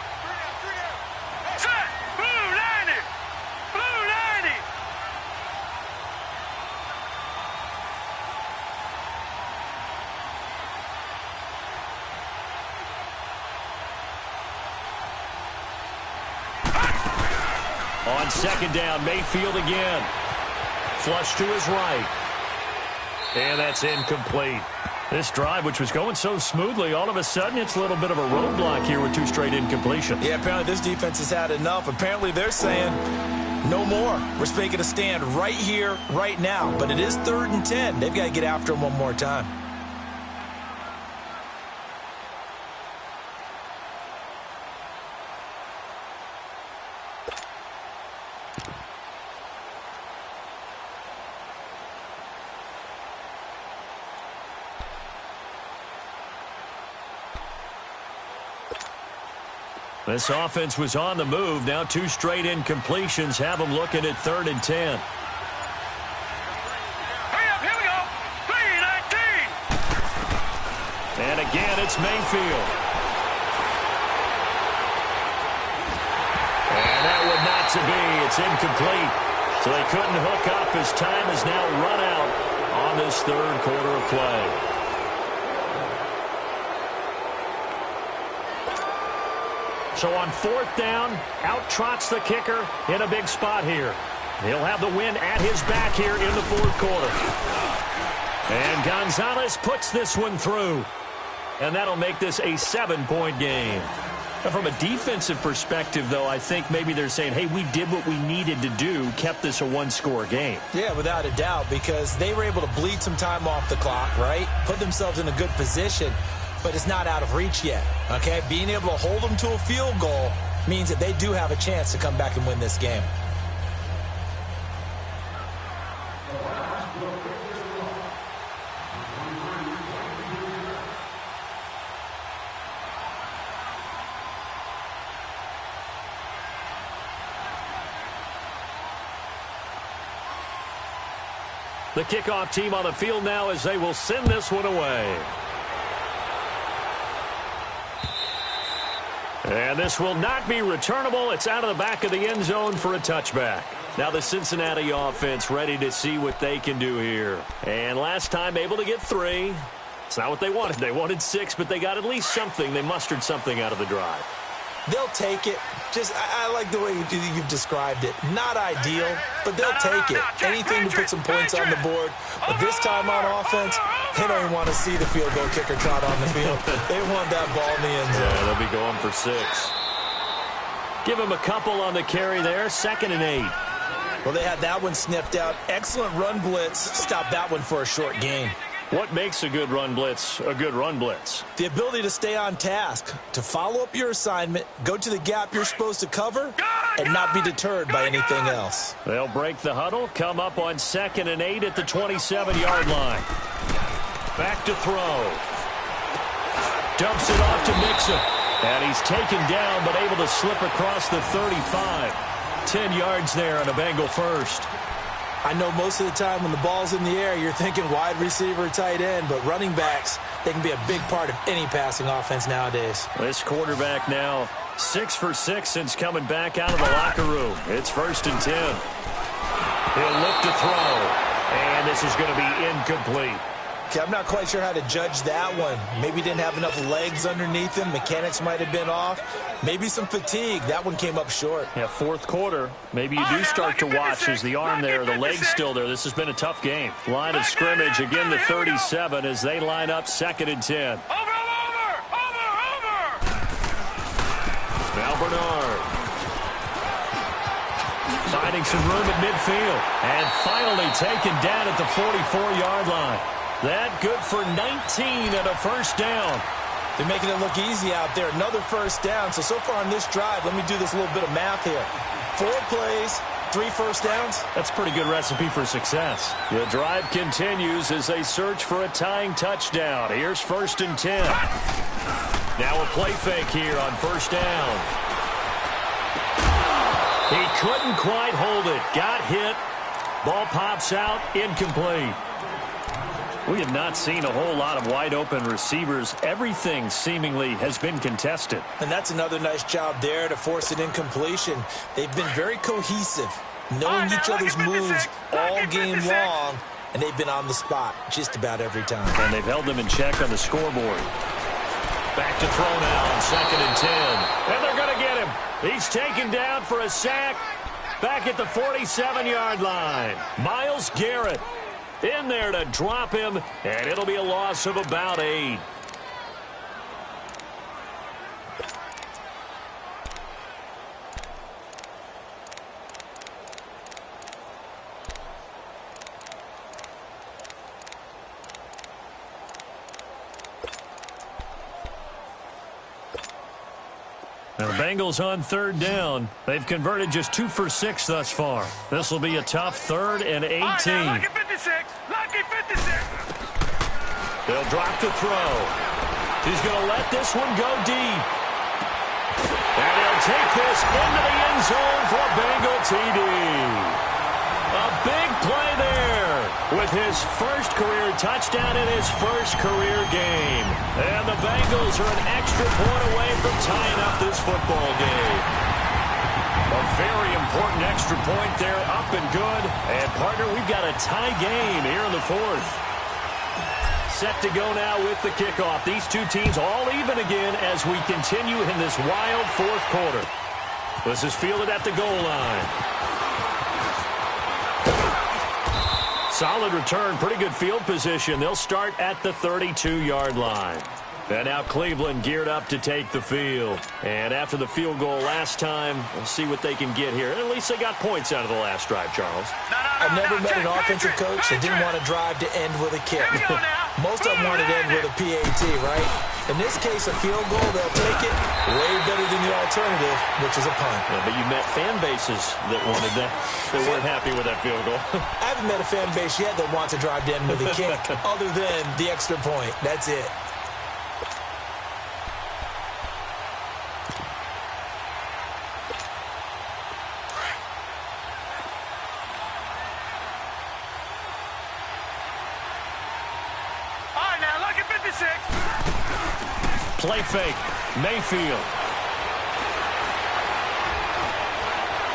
On second down, Mayfield again. Flush to his right. And that's incomplete. This drive, which was going so smoothly, all of a sudden it's a little bit of a roadblock here with 2 straight incompletions. Yeah, apparently this defense has had enough. Apparently they're saying no more. We're making a stand right here, right now. But it is 3rd and 10. They've got to get after him one more time. This offense was on the move. Now 2 straight incompletions have them looking at 3rd and 10. Hurry up, here we go. 3-19. And again, it's Mayfield. And that would not to be. It's incomplete. So they couldn't hook up as time has now run out on this 3rd quarter of play. So on 4th down, out trots the kicker in a big spot here. He'll have the win at his back here in the 4th quarter. And Gonzalez puts this one through. And that'll make this a 7-point game. Now from a defensive perspective, though, I think maybe they're saying, hey, we did what we needed to do, kept this a 1-score game. Yeah, without a doubt, because they were able to bleed some time off the clock, right? Put themselves in a good position. But it's not out of reach yet, okay? Being able to hold them to a field goal means that they do have a chance to come back and win this game. The kickoff team on the field now as they will send this one away. And this will not be returnable. It's out of the back of the end zone for a touchback. Now the Cincinnati offense ready to see what they can do here. And last time able to get 3. It's not what they wanted. They wanted 6, but they got at least something. They mustered something out of the drive. They'll take it. Just, I like the way you've described it. Not ideal, but they'll take it. Anything to put some points on the board. But this time on offense, they don't even want to see the field goal kicker trot on the field. They want that ball in the end zone. Yeah, they'll be going for 6. Give him a couple on the carry there. 2nd and 8. Well, they had that one sniffed out. Excellent run blitz. Stopped that one for a short gain. What makes a good run blitz a good run blitz? The ability to stay on task, to follow up your assignment, go to the gap you're supposed to cover, and not be deterred by anything else. They'll break the huddle, come up on 2nd and 8 at the 27-yard line. Back to throw. Dumps it off to Mixon. And he's taken down, but able to slip across the 35. 10 yards there on a Bengal first. I know most of the time when the ball's in the air, you're thinking wide receiver, tight end, but running backs, they can be a big part of any passing offense nowadays. This quarterback now 6 for 6 since coming back out of the locker room. It's 1st and 10. He'll look to throw, and this is going to be incomplete. Okay, I'm not quite sure how to judge that one. Maybe didn't have enough legs underneath him. Mechanics might have been off. Maybe some fatigue. That one came up short. Yeah, 4th quarter. Maybe you do start to watch as the arm there, the leg's still there. This has been a tough game. Line of scrimmage, again the 37 as they line up 2nd and 10. Over! Val Bernard. Finding some room at midfield. And finally taken down at the 44-yard line. That good for 19 and a 1st down. They're making it look easy out there. Another 1st down. So far on this drive, let me do this little bit of math here. 4 plays, 3 1st downs. That's a pretty good recipe for success. The drive continues as they search for a tying touchdown. Here's 1st and 10. Now a play fake here on 1st down. He couldn't quite hold it. Got hit. Ball pops out. Incomplete. We have not seen a whole lot of wide-open receivers. Everything seemingly has been contested. And that's another nice job there to force an incompletion. They've been very cohesive, knowing each other's moves all game long, and they've been on the spot just about every time. And they've held them in check on the scoreboard. Back to throw now on 2nd and 10. And they're going to get him. He's taken down for a sack back at the 47-yard line. Myles Garrett. In there to drop him, and it'll be a loss of about 8. Now, the Bengals on 3rd down. They've converted just 2 for 6 thus far. This will be a tough 3rd and 18. Lucky 56. Lucky 56. They'll drop to throw. He's going to let this one go deep. And he'll take this into the end zone for a Bengal TD. A big play there with his first career touchdown in his first career game. And the Bengals are an extra point away from tying up this football game. A very important extra point there, up and good. And, partner, we've got a tie game here in the 4th. Set to go now with the kickoff. These two teams all even again as we continue in this wild 4th quarter. This is fielded at the goal line. Solid return, pretty good field position. They'll start at the 32-yard line. And now Cleveland geared up to take the field. And after the field goal last time, we'll see what they can get here. At least they got points out of the last drive, Charles. I've never met an offensive coach that didn't want to drive to end with a kick. Most of them wanted to end with a PAT, right? In this case, a field goal, they'll take it way better than the alternative, which is a punt. Yeah, but you met fan bases that wanted that. They weren't happy with that field goal. I haven't met a fan base yet that wants to drive to end with a kick other than the extra point. That's it. Play fake. Mayfield.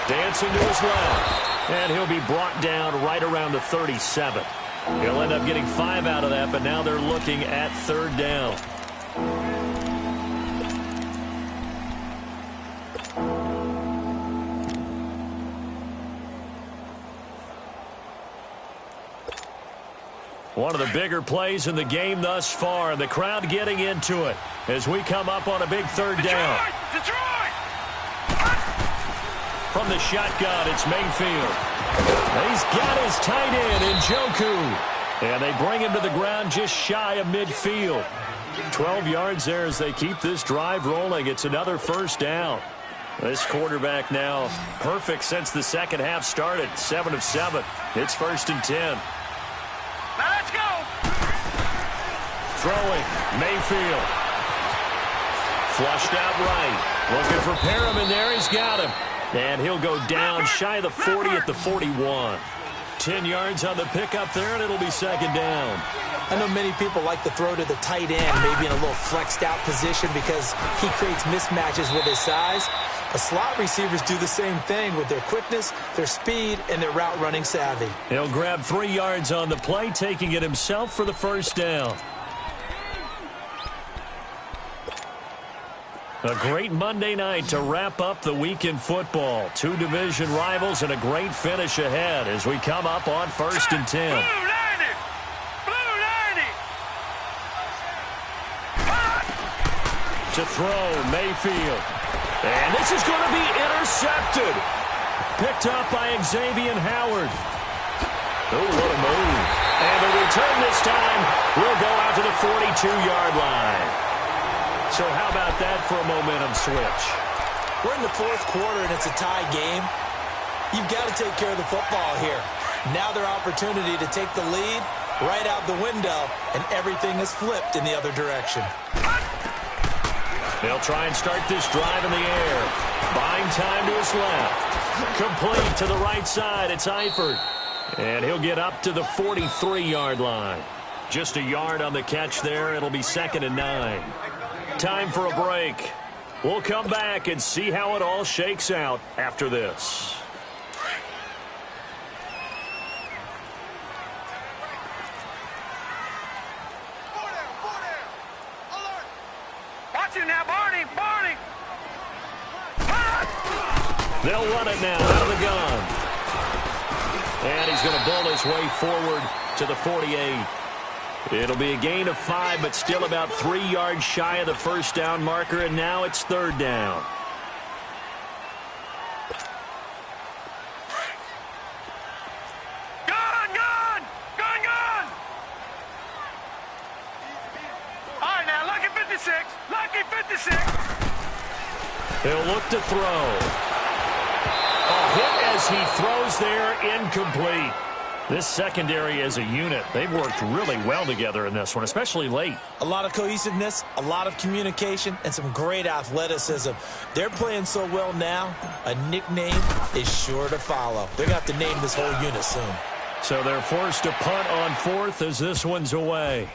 Dancing to his left. And he'll be brought down right around the 37. He'll end up getting 5 out of that, but now they're looking at 3rd down. One of the bigger plays in the game thus far, and the crowd getting into it as we come up on a big 3rd down. Detroit! From the shotgun, it's Mayfield. He's got his tight end, Njoku. And they bring him to the ground just shy of midfield. 12 yards there as they keep this drive rolling. It's another 1st down. This quarterback now perfect since the second half started. 7 of 7. It's 1st and 10. Now let's go. Throwing, Mayfield. Flushed out right. Looking for Perriman there. He's got him. And he'll go down shy of the 40 at the 41. 10 yards on the pickup there, and it'll be 2nd down. I know many people like to throw to the tight end, maybe in a little flexed out position because he creates mismatches with his size. The slot receivers do the same thing with their quickness, their speed, and their route running savvy. He'll grab 3 yards on the play, taking it himself for the 1st down. A great Monday night to wrap up the week in football. 2 division rivals and a great finish ahead as we come up on 1st and 10. Blue 90! Blue 90! To throw, Mayfield. And this is going to be intercepted. Picked up by Xavier Howard. Oh, what a move. And the return this time will go out to the 42-yard line. So how about that for a momentum switch? We're in the 4th quarter, and it's a tie game. You've got to take care of the football here. Now their opportunity to take the lead right out the window, and everything is flipped in the other direction. They'll try and start this drive in the air. Buying time to his left. Complete to the right side. It's Eifert. And he'll get up to the 43-yard line. Just a yard on the catch there. It'll be 2nd and 9. Time for a break. We'll come back and see how it all shakes out after this. Watch him now, Barney! Barney! They'll run it now out of the gun. And he's going to bull his way forward to the 48. It'll be a gain of 5, but still about 3 yards shy of the first down marker, and now it's 3rd down. Gone! All right, now, lucky 56. Lucky 56. He'll look to throw. A hit as he throws there, incomplete. This secondary as a unit, they've worked really well together in this one, especially late. A lot of cohesiveness, a lot of communication, and some great athleticism. They're playing so well now, a nickname is sure to follow. They're going to have to name this whole unit soon. So they're forced to punt on 4th as this one's away.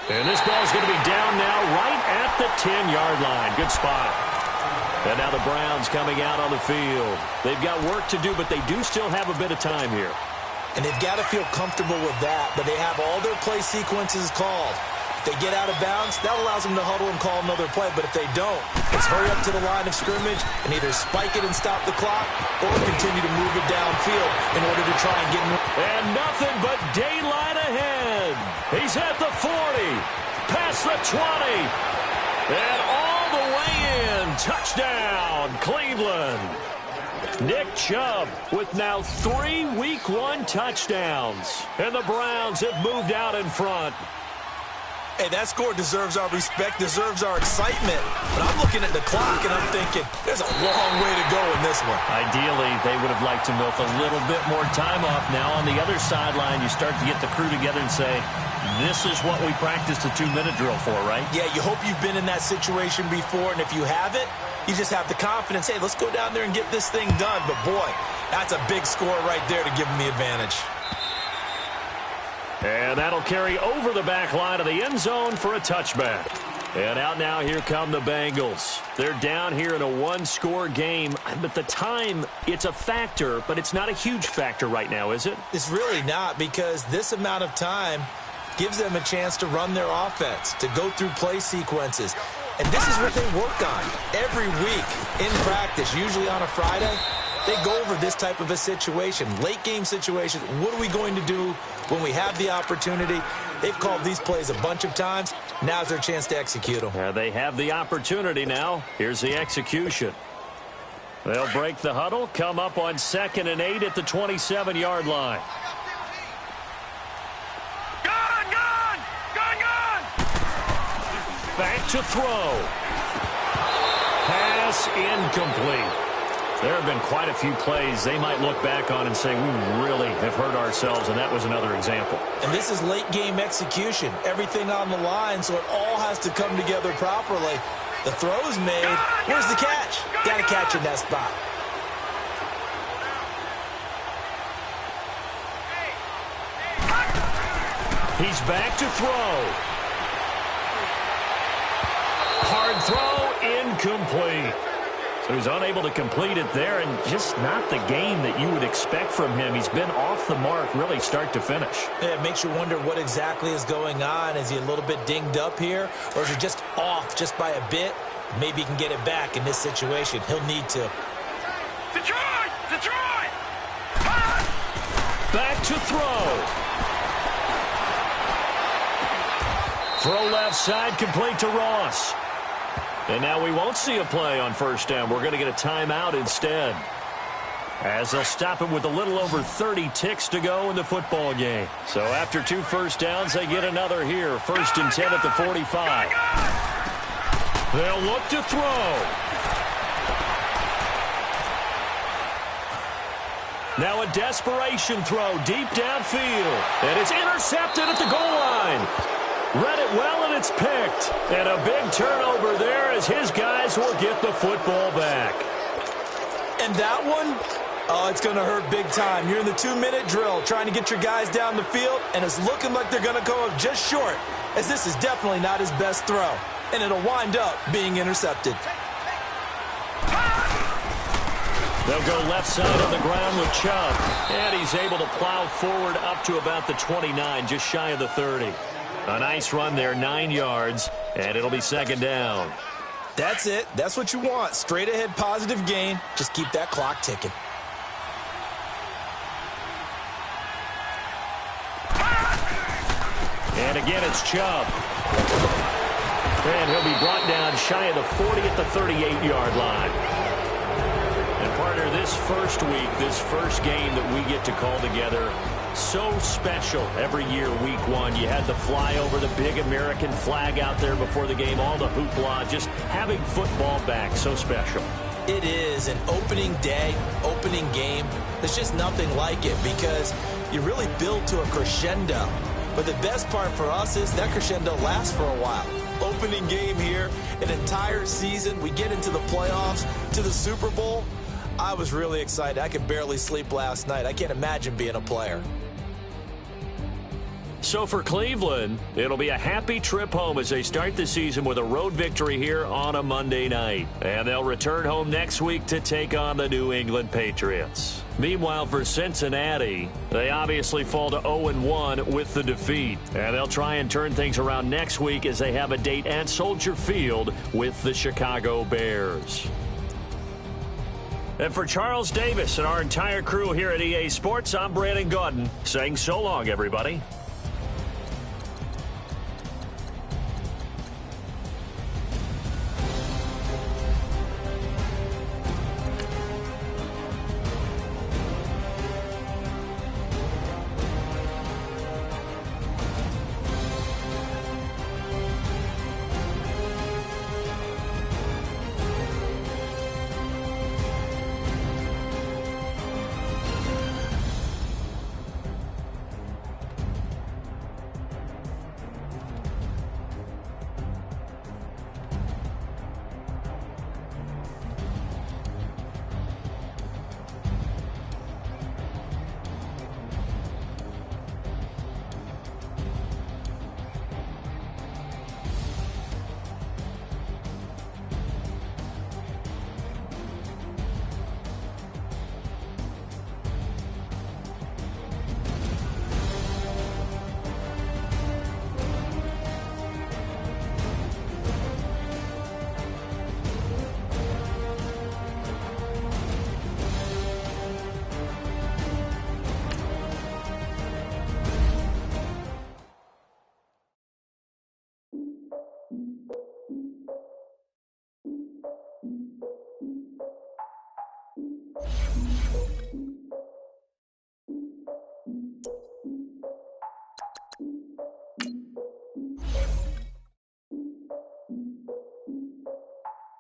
And this ball's going to be down now right at the 10-yard line. Good spot. And now the Browns coming out on the field. They've got work to do, but they do still have a bit of time here. And they've got to feel comfortable with that, but they have all their play sequences called. If they get out of bounds, that allows them to huddle and call another play, but if they don't, it's hurry up to the line of scrimmage and either spike it and stop the clock or continue to move it downfield in order to try and get more. And nothing but daylight ahead. He's at the 40, past the 20, and all the way in. Touchdown, Cleveland. Nick Chubb with now 3 Week 1 touchdowns. And the Browns have moved out in front. Hey, that score deserves our respect, deserves our excitement. But I'm looking at the clock and I'm thinking, there's a long way to go in this one. Ideally, they would have liked to milk a little bit more time off. Now on the other sideline, you start to get the crew together and say, this is what we practiced the 2-minute drill for, right? Yeah, you hope you've been in that situation before, and if you haven't, you just have the confidence, hey, let's go down there and get this thing done. But, boy, that's a big score right there to give them the advantage. And that'll carry over the back line of the end zone for a touchback. And out now, here come the Bengals. They're down here in a 1-score game. But the time, it's a factor, but it's not a huge factor right now, is it? It's really not, because this amount of time gives them a chance to run their offense, to go through play sequences. And this is what they work on every week in practice, usually on a Friday. They go over this type of a situation, late game situation. What are we going to do when we have the opportunity? They've called these plays a bunch of times. Now's their chance to execute them. They have the opportunity now. Here's the execution. They'll break the huddle, come up on 2nd and 8 at the 27-yard line. Back to throw. Pass incomplete. There have been quite a few plays they might look back on and say, we really have hurt ourselves, and that was another example. And this is late-game execution. Everything on the line, so it all has to come together properly. The throw's made. Where's the catch? Got to catch in that spot. He's back to throw. Hard throw, incomplete. So he's unable to complete it there, and just not the game that you would expect from him. He's been off the mark, really start to finish. Yeah, it makes you wonder what exactly is going on. Is he a little bit dinged up here, or is he just off just by a bit? Maybe he can get it back in this situation. He'll need to. Detroit! Detroit! Back to throw. Throw left side, complete to Ross. And now we won't see a play on 1st down. We're going to get a timeout instead, as they'll stop him with a little over 30 ticks to go in the football game. So after 2 first downs, they get another here. 1st and 10 at the 45. They'll look to throw. Now a desperation throw deep downfield. And it's intercepted at the goal line. Read it well, and it's picked. And a big turnover there as his guys will get the football back. And that one, oh, it's going to hurt big time. You're in the 2-minute drill trying to get your guys down the field, and it's looking like they're going to go up just short, as this is definitely not his best throw. And it'll wind up being intercepted. They'll go left side on the ground with Chubb. And he's able to plow forward up to about the 29, just shy of the 30. A nice run there, 9 yards, and it'll be 2nd down. That's it. That's what you want. Straight ahead positive gain. Just keep that clock ticking. And again, it's Chubb. And he'll be brought down shy of the 40 at the 38-yard line. And, partner, this first week, this first game that we get to call together, so special every year, week one. You had the flyover, the big American flag out there before the game, all the hoopla, just having football back, so special. It is an opening day, opening game. There's just nothing like it because you really build to a crescendo. But the best part for us is that crescendo lasts for a while. Opening game here, an entire season. We get into the playoffs, to the Super Bowl. I was really excited. I could barely sleep last night. I can't imagine being a player. So for Cleveland, it'll be a happy trip home as they start the season with a road victory here on a Monday night. And they'll return home next week to take on the New England Patriots. Meanwhile, for Cincinnati, they obviously fall to 0-1 with the defeat. And they'll try and turn things around next week as they have a date at Soldier Field with the Chicago Bears. And for Charles Davis and our entire crew here at EA Sports, I'm Brandon Gaudin saying so long, everybody.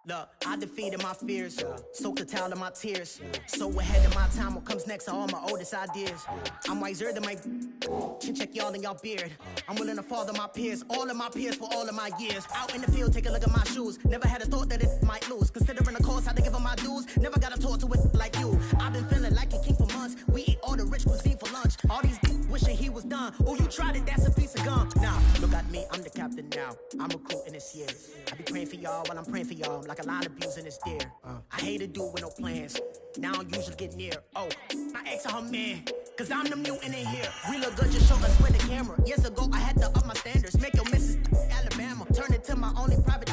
Look, I defeated my fears, soaked a towel in my tears. So ahead of my time, what comes next are all my oldest ideas. I'm wiser than my can check y'all in y'all beard. I'm willing to father my peers, all of my peers for all of my years. Out in the field, take a look at my shoes. Never had a thought that it might lose. Considering the cost, I had to give up my dues. Never got a talk to it like you. I've been feeling like a king for months. We eat all the rich cuisine for lunch. All these wishing he was done. Oh, you tried it, that's a piece of gum. Now, look at me, I'm the captain now. I'm recruiting this year. I be praying for y'all while I'm praying for y'all. Like a line of abusing this deer. I hate to do it with no plans. Now I usually get near. Oh, I ask her man, cause I'm the mutant in here. We look good, just show us with the camera. Years ago, I had to up my standards. Make your missus Alabama. Turn it to my only private.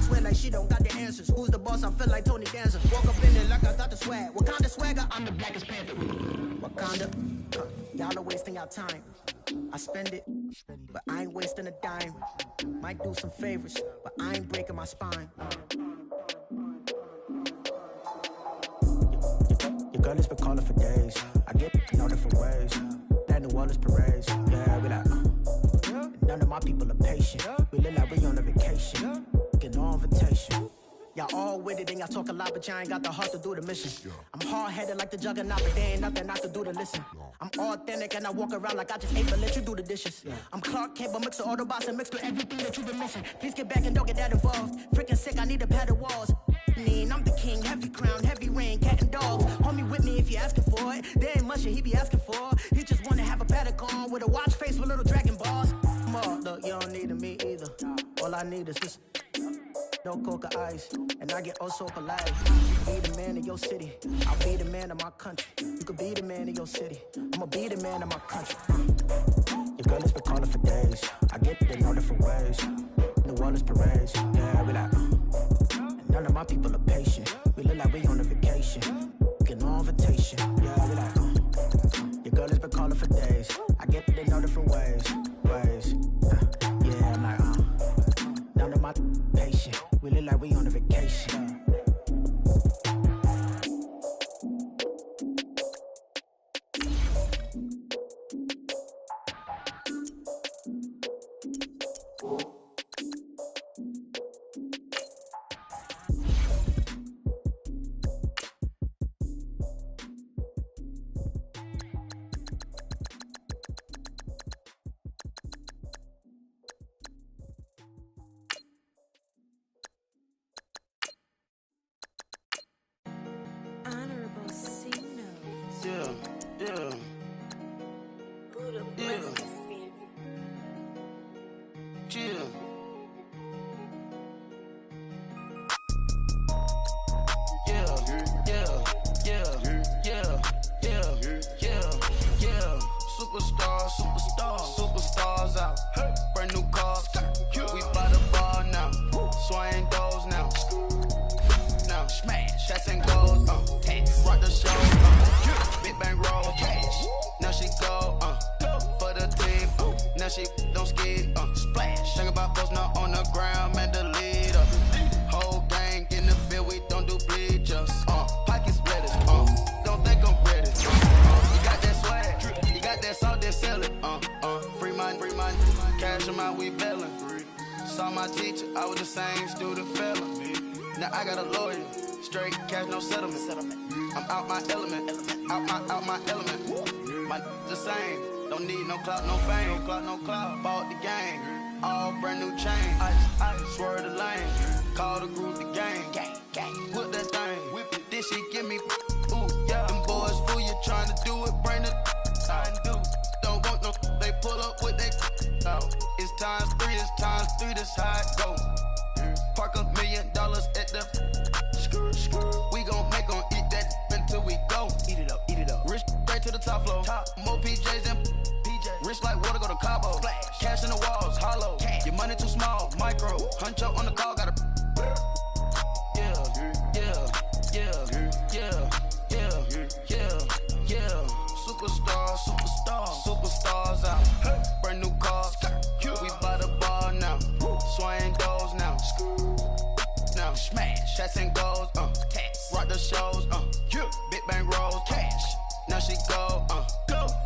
Swear like she don't got the answers. Who's the boss? I feel like Tony Danza. Walk up in it like I got the swag. Wakanda swagger, I'm the blackest panther. Wakanda, y'all are wasting your time. I spend it, but I ain't wasting a dime. Might do some favors, but I ain't breaking my spine. Your girl has been calling for days. I get in all different ways. That New Orleans parades. Yeah, we like, none of my people are patient. We look like we on a vacation. Get no invitation. Y'all all with it and y'all talk a lot, but y'all ain't got the heart to do the mission. I'm hard-headed like the juggernaut, but there ain't nothing I can do to listen. I'm authentic and I walk around like I just ate, but let you do the dishes. I'm Clark Kent, but mix the Autobots and mix with everything that you've been missing. Please get back and don't get that involved. Freaking sick, I need a padded walls. I'm the king, heavy crown, heavy rain, cat and dogs. Homie with me if you're asking for it. There ain't much that he be asking for. He just wanna have a paddock on with a watch face with little dragon balls. Look, you don't need me either. All I need is this. No coca ice, and I get oh so polite. You be the man of your city, I'll be the man of my country. You could be the man of your city, I'ma be the man of my country. Your girl has been calling for days, I get it in all different ways. New Orleans parades, yeah, we like, and none of my people are patient. We look like we on a vacation, get no invitation, yeah, we like, your girl has been calling for days, I get it in all different ways. Patient, we look like we on a vacation. Superstars out. Brand new cars. We by the bar now. Swaying doors now. Now smash. Shots and goals. Rock the show. Big bang roll. Cash. Now she go. For the team. Now she don't ski. Splash. Think about posting up on the ground. Man, the leader. Whole gang in the field. We don't do bleachers. Pockets lettuce. Don't think I'm ready. You got that swag. You got that salt. That sell it. Free mind. Cash amount. We bailin'. Saw my teacher. I was the same student fella. Now I got a lawyer. Straight cash, no settlement. I'm out my element. Out my element. My the same. Don't need no clout, no fame. No clout. Bought the game. All brand new chain. I swerve the lane. Call the group the gang. Whip that thing. Whip it. This shit give me. Ooh, yeah. Them boys fool you trying to do it. Bring it. I do. Don't want no. They pull up with they. It's times 3. It's times 3. This how it go. Park $1 million at the. We gon' make 'em eat that until we go. Eat it up. Rich straight to the top floor. More PJs than PJ. Rich like water, go to Cabo. Splash. Cash in the walls, hollow. Cash. Your money too small, micro. Huncho on the call, gotta. Yeah. Superstars out. Brand new cars. We by the bar now. Swaying doors now. Now smash. Shots and goals. Rock the shows. Big bang rolls. Cash. Now she go.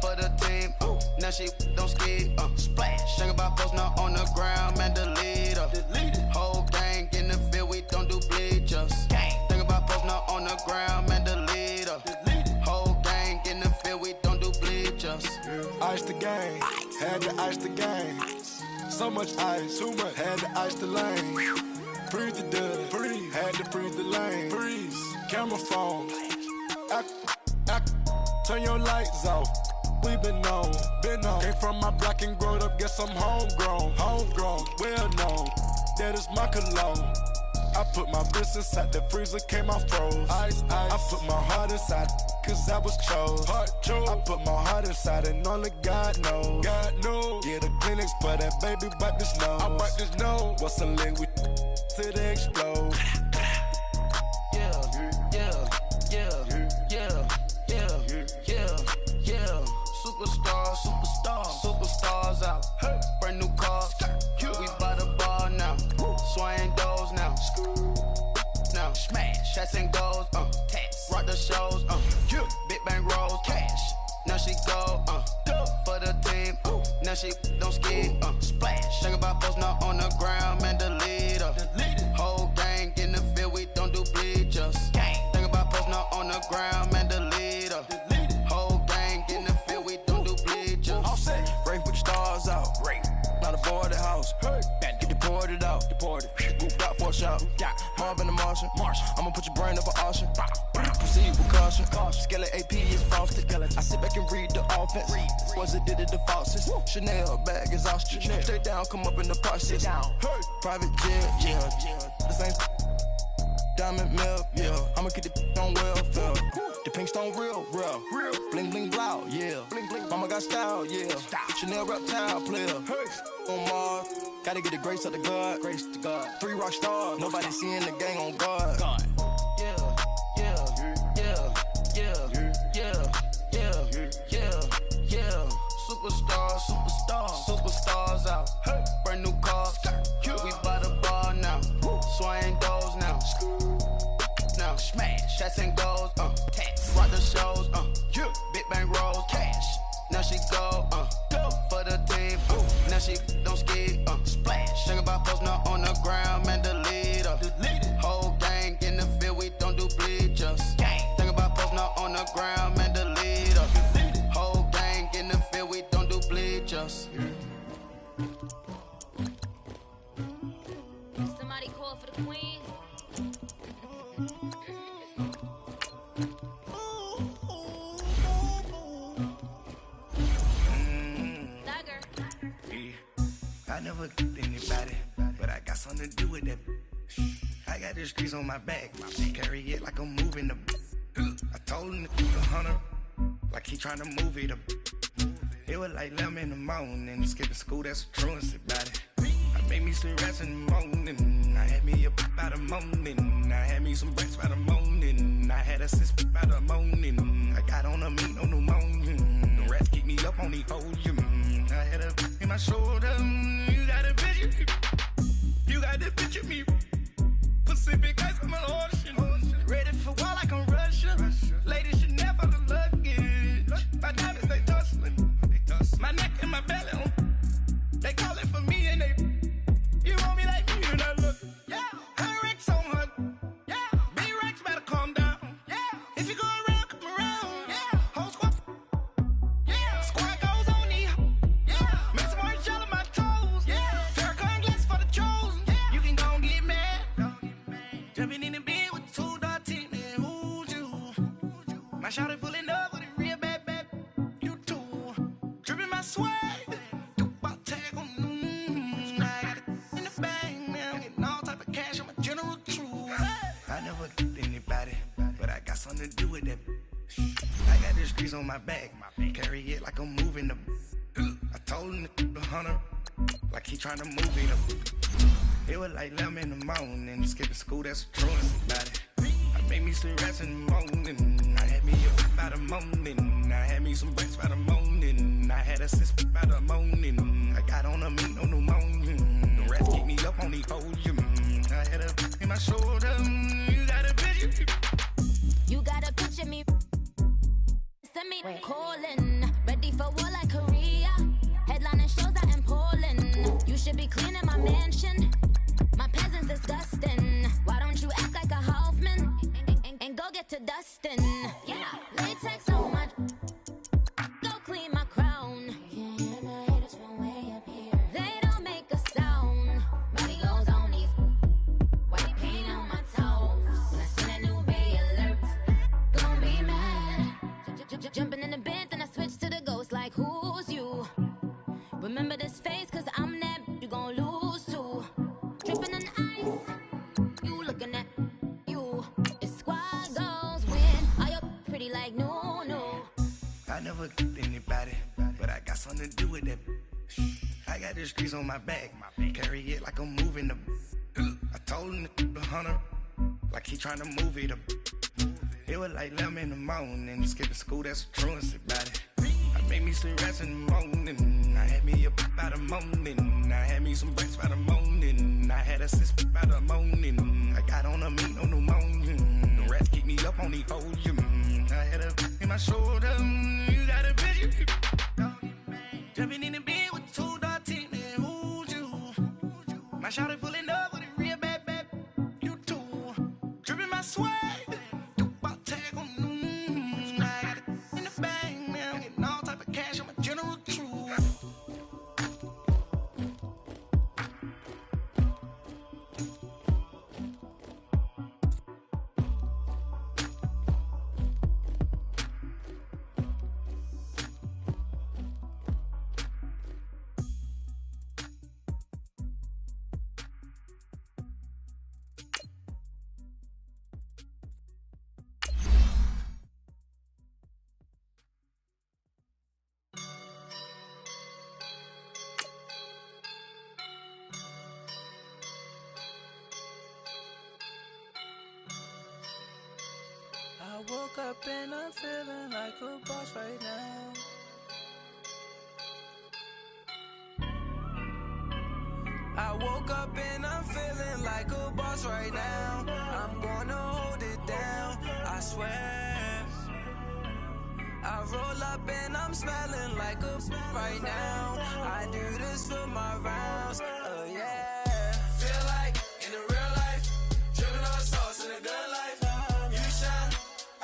For the team. Now she don't ski. Splash. Think about posting up on the ground. Man, the leader. Whole gang in the field. We don't do bleachers. Think about posting up on the ground. Man, the leader. Whole gang in the field. We don't do bleachers. Ice the game. Had to ice the game. So much ice. Too much. Had to ice the lane. Freeze the dud. Freeze. Had to freeze the lane. Freeze. Camera phone. Turn your lights off. We been on. Came from my block and growed up. Guess I'm homegrown. Well known. That is my cologne. I put my wrist inside the freezer, came out froze. Ice. I put my heart inside, cause I was chose. I put my heart inside and only God knows. Get a clinics for that baby, bite this nose. I bite this nose. What's the link with till they explode? Superstars out. Brand new cars. We by the bar now. Swaying doors now. Now smash. Shots and goals. Rock the shows. Big bang rolls. Cash. Now she go. For the team. Now she don't ski. Splash. Think about posting up on the ground. Man, the leader. Whole gang in the field. We don't do bleachers. Think about posting up on the ground. Man, the leader. Whole gang in the field. We don't do bleachers. All set. Break with the stars out. Not a boarded house. Get deported out. Moved out for a shot. Marvin the Martian. I'ma put your brain up for auction. Proceed with caution. Skeleton AP is frosted. I sit back and read the offense. Was it did it the faucets? Chanel bag is ostrich. Stay down, come up in the process. Private jet, the same. Diamond milk, I'ma get the on welfare. The pink stone real. Bling bling blow, Mama got style, Chanel reptile player. On Mars, gotta get the grace of the God. 3 rock stars, nobody seeing the gang on guard. Superstars out. Brand new cars. We by the bar now. pour for the queen. I never did anybody, but I got something to do with that. I got the streets on my back, carry it like I'm moving the. I told him to keep 100, like he trying to move it up. It was like 11 in the morning, skipping school, that's a truancy about it. I made me some rest in the morning, I had me a pop by the morning, I had me some breaks by the morning, I had a sis by the morning, I got on a meat, no pneumonia, the rats keep me up on the volume, I had a in my shoulder, you got a picture, you got the picture me, Pacific ice on my ocean, ready for war like I'm Russian, ladies should never the luggage, my diamonds they tussling. My neck and my belly, they calling for me and they, you want me like me and I look, yeah, her Rex on her, yeah, big Rex better calm down, yeah, if you go around, come around, yeah, whole squad, yeah, squad goes on me, yeah, make some orange gel on my toes, yeah, Farrakhan glass for the chosen, yeah, you can go and get mad, jumping in the bed with 2 dark teeth, man, who's you, my shawty pulling up with a real bad, swag, about tag on I got it in the bag, man. Getting all type of cash, I'm a general truth. I never did anybody, but I got something to do with that. I got the streets on my back, carry it like I'm moving the. I told him to keep 100, like he trying to move it up. It was like 11 in the morning, skipping school, that's a truancy about it. I made me some rest in the morning, I had me a pop by the morning, I had me some breaks by the morning, I had a sis by the morning, I got on a meat, no pneumonia, the rats keep me up on the volume, I had a in my shoulder, you got a picture, you got a picture me, send me calling, ready for war like Korea, headlining shows out in Poland, you should be cleaning my mansion, my peasants disgusting, why don't you act like a Hoffman, and go get to dustin', yeah, latex on my, go clean my crown, can't hear my haters from way up here, they don't make a sound, body goes on these, white paint on my toes, when I send a new bay alert, gon' be mad, jumping in the bed, then I switch to the ghost like who's you, remember this face cause I'm that, you gon' lose too, dripping in ice, you looking at you, it's squad goals win, are you pretty like no. I never did anybody, but I got something to do with that. I got the streets on my back, carry it like I'm moving the. I told him to keep 100, like he trying to move it up. It was like 11 in the morning, skipping school, that's a truancy about it. I made me some rest in the morning, I had me a pop by the morning, I had me some breaks by the morning, I had a sis by the morning, I got on a meat, no pneumonia, the rats keep me up on the volume, I had a in my shoulder, you got a picture, jumping in the bed with 2 dark teeth, man, who's you, my shawty pulling up with a real bad, you too, dripping my swag, about tag on I got it in the bag, man, getting all type of cash, I'm a general truth. I woke up and I'm feeling like a boss right now. I woke up and I'm feeling like a boss right now. I'm gonna hold it down, I swear. I roll up and I'm smelling like a right now. I do this for my rounds, oh yeah. Feel like in the real life, dripping on sauce in a good life. You shine,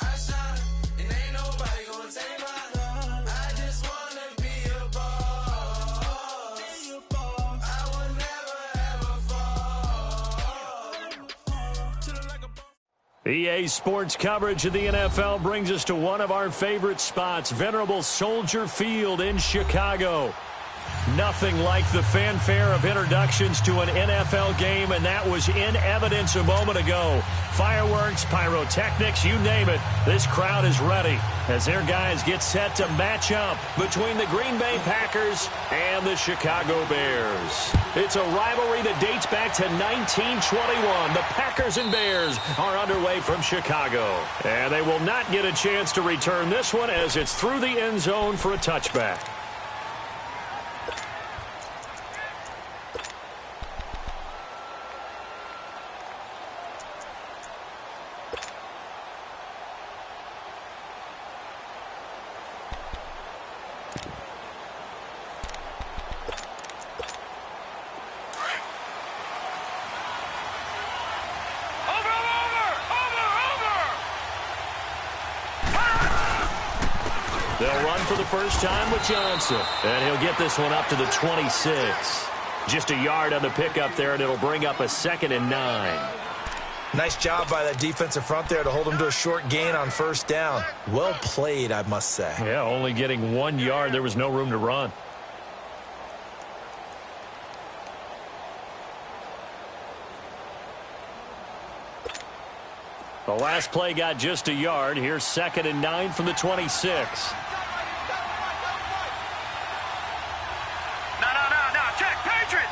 I shine, and ain't nobody gonna take mine. I just wanna be a boss. I will never ever fall. EA Sports coverage of the NFL brings us to one of our favorite spots, venerable Soldier Field in Chicago. Nothing like the fanfare of introductions to an NFL game, and that was in evidence a moment ago. Fireworks, pyrotechnics, you name it. This crowd is ready as their guys get set to match up between the Green Bay Packers and the Chicago Bears. It's a rivalry that dates back to 1921. The Packers and Bears are underway from Chicago, and they will not get a chance to return this one as it's through the end zone for a touchback. They'll run for the first time with Johnson, and he'll get this one up to the 26. Just a yard on the pickup there, and it'll bring up a 2nd and 9. Nice job by that defensive front there to hold him to a short gain on first down. Well played, I must say. Yeah, only getting 1 yard. There was no room to run. The last play got just a yard. Here's 2nd and 9 from the 26. No, check, Patriot!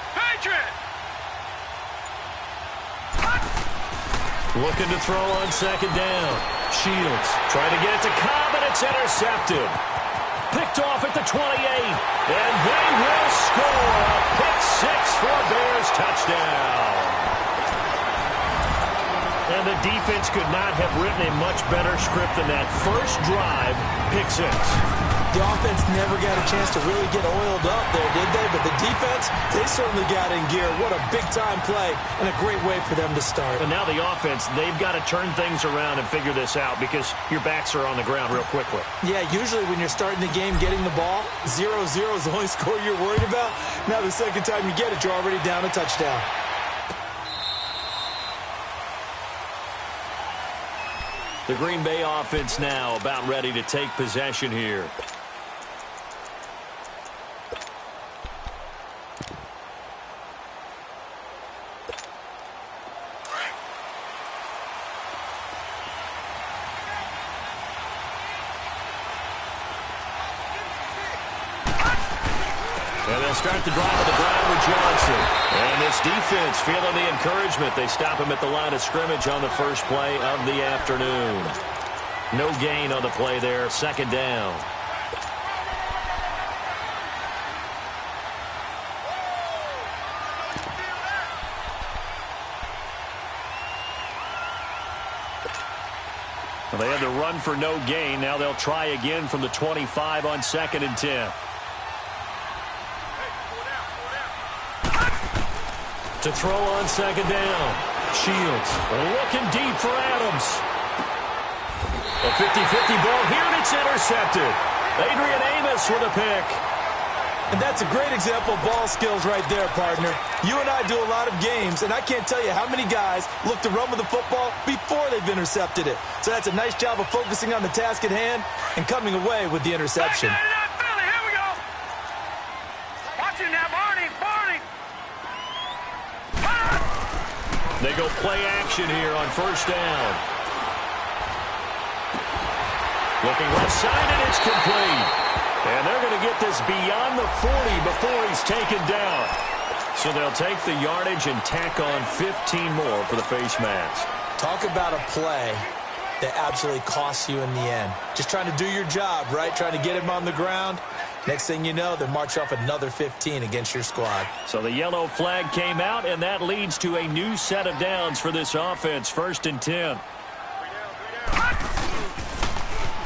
Looking to throw on 2nd down. Shields trying to get it to Cobb, and it's intercepted. Picked off at the 28, and they will score a pick 6 for a Bears touchdown. And the defense could not have written a much better script than that. First drive, pick 6. The offense never got a chance to really get oiled up there, did they? But the defense, they certainly got in gear. What a big-time play and a great way for them to start. And now the offense, they've got to turn things around and figure this out because your backs are on the ground real quickly. Yeah, usually when you're starting the game getting the ball, 0-0 is the only score you're worried about. Now the second time you get it, you're already down a touchdown. The Green Bay offense now about ready to take possession here. And they'll start the drive on the ground with Johnson. And this defense feeling the encouragement. They stop him at the line of scrimmage on the first play of the afternoon. No gain on the play there. 2nd down. Well, they had the run for no gain. Now they'll try again from the 25 on 2nd and 10. To throw on 2nd down. Shields looking deep for Adams. A 50-50 ball here, and it's intercepted. Adrian Amos with a pick. And that's a great example of ball skills right there, partner. You and I do a lot of games, and I can't tell you how many guys look to run with the football before they've intercepted it. So that's a nice job of focusing on the task at hand and coming away with the interception. Here we go. Watch it now, Barney. They go play action here on first down. Looking left side, and it's complete. And they're going to get this beyond the 40 before he's taken down. So they'll take the yardage and tack on 15 more for the face mask. Talk about a play that absolutely costs you in the end. Just trying to do your job, right? Trying to get him on the ground. Next thing you know, they march off another 15 against your squad. So the yellow flag came out, and that leads to a new set of downs for this offense. 1st and 10.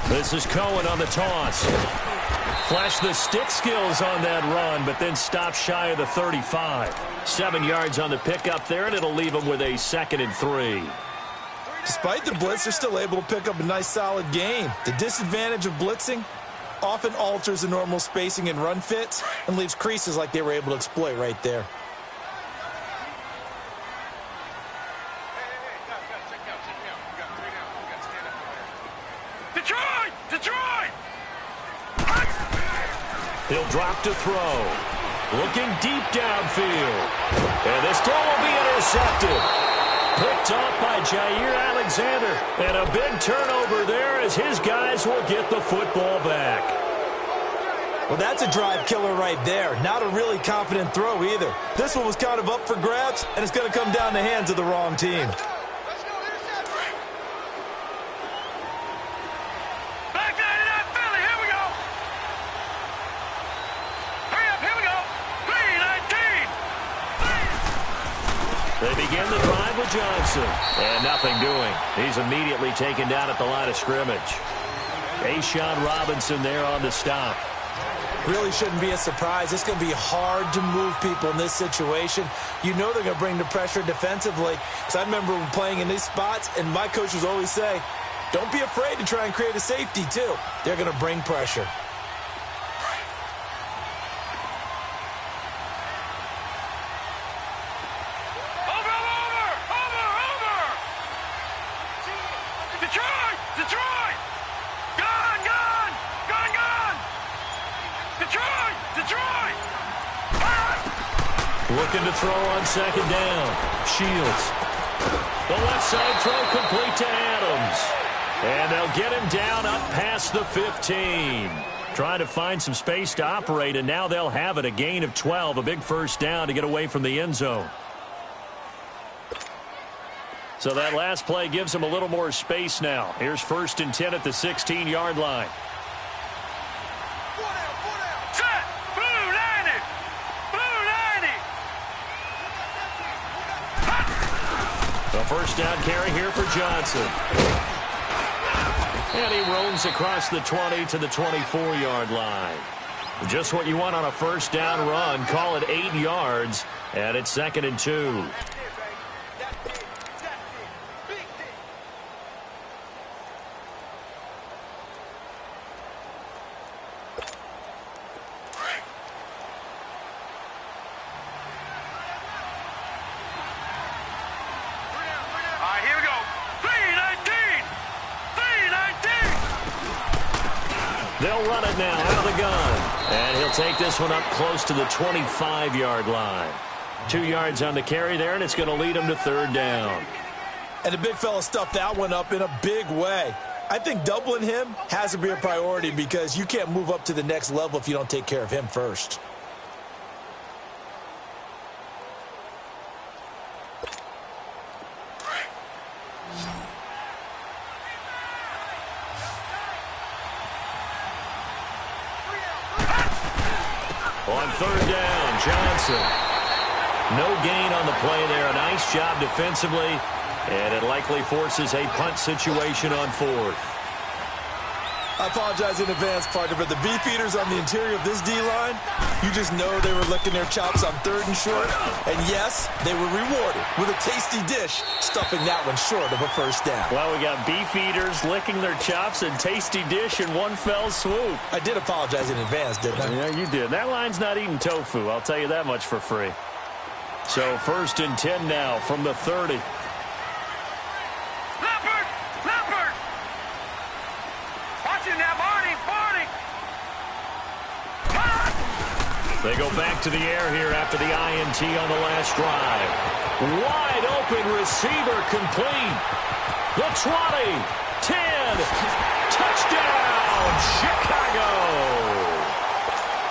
This is Cohen on the toss. Flashed the stick skills on that run, but then stopped shy of the 35. 7 yards on the pickup there, and it'll leave them with a 2nd and 3. Despite the blitz, they're still able to pick up a nice solid gain. The disadvantage of blitzing often alters the normal spacing and run fits and leaves creases like they were able to exploit right there. He'll drop to throw. Looking deep downfield. And this throw will be intercepted. Picked off by Jair Alexander. And a big turnover there as his guys will get the football back. Well, that's a drive killer right there. Not a really confident throw either. This one was kind of up for grabs, and it's going to come down the hands of the wrong team. They begin the drive with Johnson. And nothing doing. He's immediately taken down at the line of scrimmage. A'Shawn Robinson there on the stop. Really shouldn't be a surprise. It's going to be hard to move people in this situation. You know they're going to bring the pressure defensively. Because I remember playing in these spots, and my coaches always say, don't be afraid to try and create a safety, too. They're going to bring pressure. Looking to throw on second down. Shields. The left side throw complete to Adams. And they'll get him down up past the 15. Trying to find some space to operate, and now they'll have it. A gain of 12, a big first down to get away from the end zone. So that last play gives them a little more space now. Here's 1st and 10 at the 16-yard line. The first down carry here for Johnson. And he roams across the 20 to the 24-yard line. Just what you want on a first down run. Call it 8 yards, and it's 2nd and 2. They'll run it now out of the gun. And he'll take this one up close to the 25-yard line. 2 yards on the carry there, and it's going to lead him to 3rd down. And the big fella stuffed that one up in a big way. I think doubling him has to be a priority because you can't move up to the next level if you don't take care of him first. On 3rd down, Johnson. No gain on the play there. A nice job defensively, and it likely forces a punt situation on 4th. I apologize in advance, partner, but the beefeaters on the interior of this D-line, you just know they were licking their chops on 3rd and short. And yes, they were rewarded with a tasty dish, stuffing that one short of a first down. Well, we got beefeaters licking their chops and tasty dish in one fell swoop. I did apologize in advance, didn't I? Yeah, you did. That line's not eating tofu, I'll tell you that much for free. So 1st and 10 now from the 30. They go back to the air here after the INT on the last drive. Wide open receiver complete. The 20, 10, touchdown, Chicago.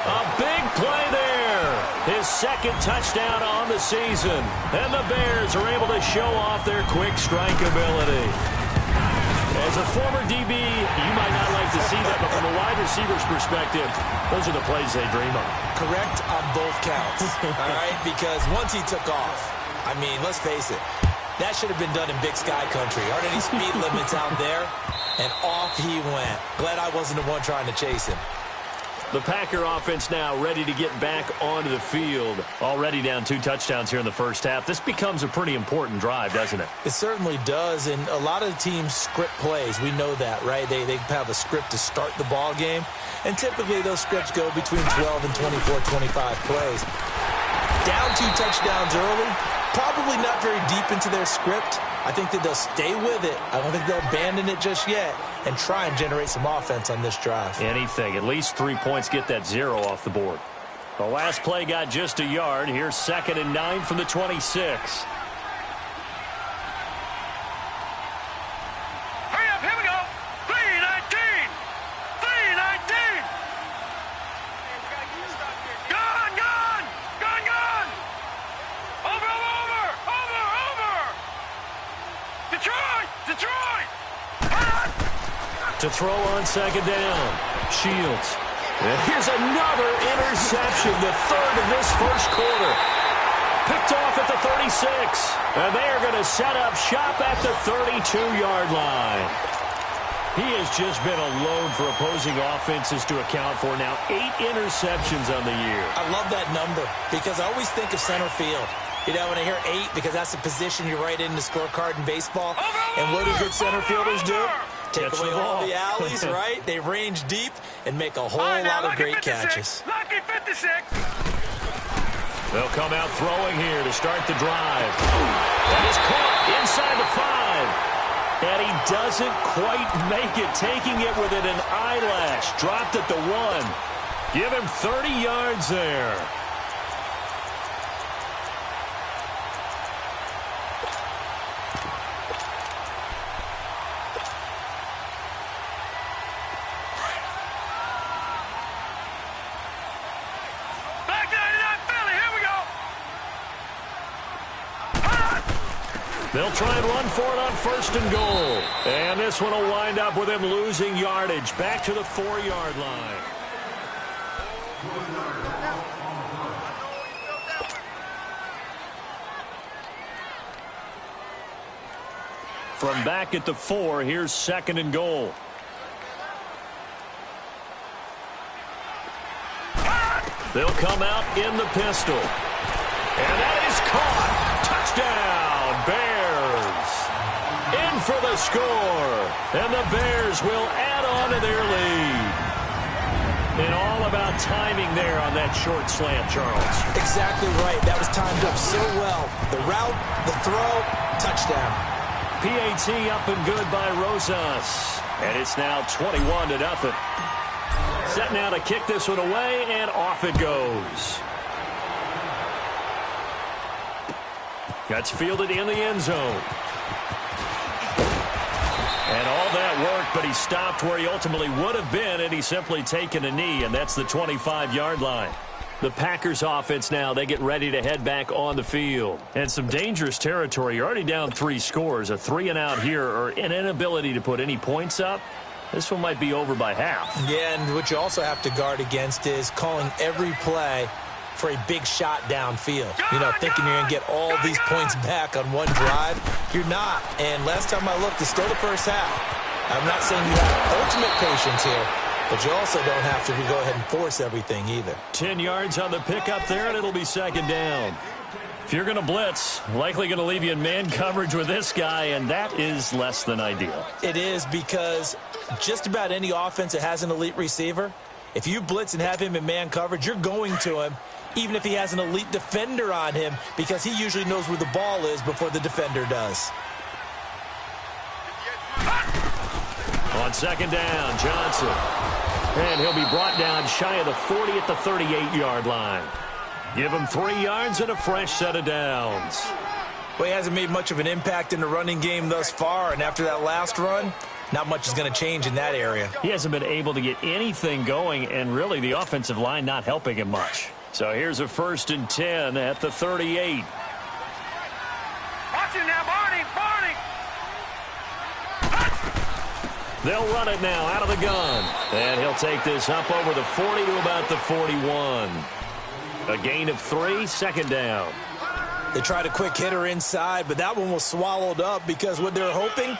A big play there. His 2nd touchdown on the season. And the Bears are able to show off their quick strike ability. As a former DB, you might not like to see that, but from a wide receiver's perspective, those are the plays they dream of. Correct on both counts, all right? Because once he took off, I mean, let's face it, that should have been done in Big Sky Country. Aren't any speed limits out there? And off he went. Glad I wasn't the one trying to chase him. The Packer offense now ready to get back onto the field. Already down 2 touchdowns here in the first half. This becomes a pretty important drive, doesn't it? It certainly does, and a lot of the teams script plays. We know that, right? They have a script to start the ball game, and typically those scripts go between 12 and 24, 25 plays. Down 2 touchdowns early, probably not very deep into their script. I think that they'll stay with it. I don't think they'll abandon it just yet and try and generate some offense on this drive. Anything. At least 3 points, get that 0 off the board. The last play got just a yard. Here's 2nd and 9 from the 26. Hurry up, here we go. 319. 319. Gone, gone. Gone, gone. Over, over, over. Over, over. Detroit, Detroit. To throw on 2nd down. Shields. And here's another interception, the 3rd of this first quarter. Picked off at the 36. And they are going to set up shop at the 32-yard line. He has just been a load for opposing offenses to account for. Now 8 interceptions on the year. I love that number because I always think of center field. You know, when I hear 8, because that's the position you write in the scorecard in baseball. And what do good center fielders do? Take away all the alleys, right? They range deep and make a whole lot of great catches. Lucky 56. They'll come out throwing here to start the drive. That is caught inside the 5. And he doesn't quite make it, taking it within an eyelash. Dropped at the 1. Give him 30 yards there. They'll try and run for it on 1st and goal. And this one will wind up with him losing yardage. Back to the 4-yard line. From back at the 4, here's 2nd and goal. They'll come out in the pistol. And that is caught. Touchdown, Bears. In for the score. And the Bears will add on to their lead. And all about timing there on that short slant, Charles. Exactly right. That was timed up so well. The route, the throw, touchdown. PAT up and good by Rosas. And it's now 21-0. Set now to kick this one away, and off it goes. That's fielded in the end zone. And all that work, but he stopped where he ultimately would have been, and he's simply taken a knee, and that's the 25-yard line. The Packers offense now, they get ready to head back on the field. And some dangerous territory. You're already down 3 scores. A 3-and-out here, or an inability to put any points up. This one might be over by half. Yeah, and what you also have to guard against is calling every play for a big shot downfield. You know, thinking you're going to get all these points back on one drive. You're not. And last time I looked, it's still the first half. I'm not saying you have ultimate patience here, but you also don't have to go ahead and force everything either. 10 yards on the pickup there, and it'll be 2nd down. If you're going to blitz, likely going to leave you in man coverage with this guy, and that is less than ideal. It is, because just about any offense that has an elite receiver, if you blitz and have him in man coverage, you're going to him, even if he has an elite defender on him, because he usually knows where the ball is before the defender does. On 2nd down, Johnson. And he'll be brought down shy of the 40 at the 38-yard line. Give him 3 yards and a fresh set of downs. Well, he hasn't made much of an impact in the running game thus far, and after that last run, not much is going to change in that area. He hasn't been able to get anything going, and really the offensive line not helping him much. So here's a 1st and 10 at the 38. Watch it now, Barney, Barney. They'll run it now out of the gun. And he'll take this up over the 40 to about the 41. A gain of 3, 2nd down. They tried a quick hitter inside, but that one was swallowed up because what they're hoping,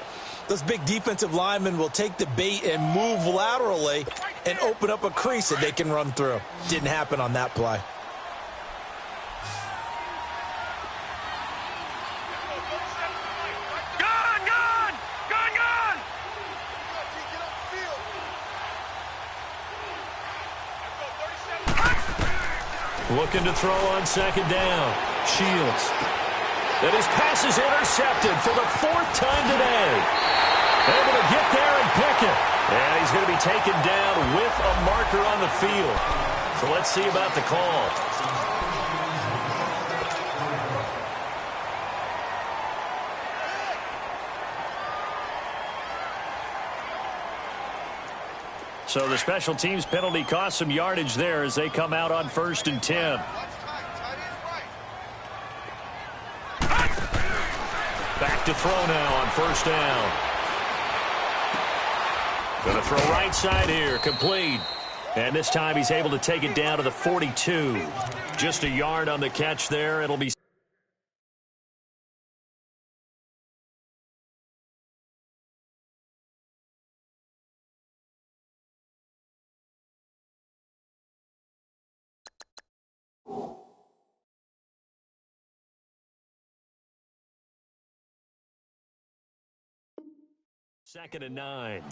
those big defensive linemen will take the bait and move laterally and open up a crease that they can run through. Didn't happen on that play. Looking to throw on 2nd down. Shields. And his pass is intercepted for the 4th time today. Able to get there and pick it. And he's going to be taken down with a marker on the field. So let's see about the call. So the special teams penalty cost some yardage there as they come out on 1st and 10. Back to throw now on 1st down. Going to throw right side here, complete. And this time he's able to take it down to the 42. Just a yard on the catch there. It'll be Second and 9.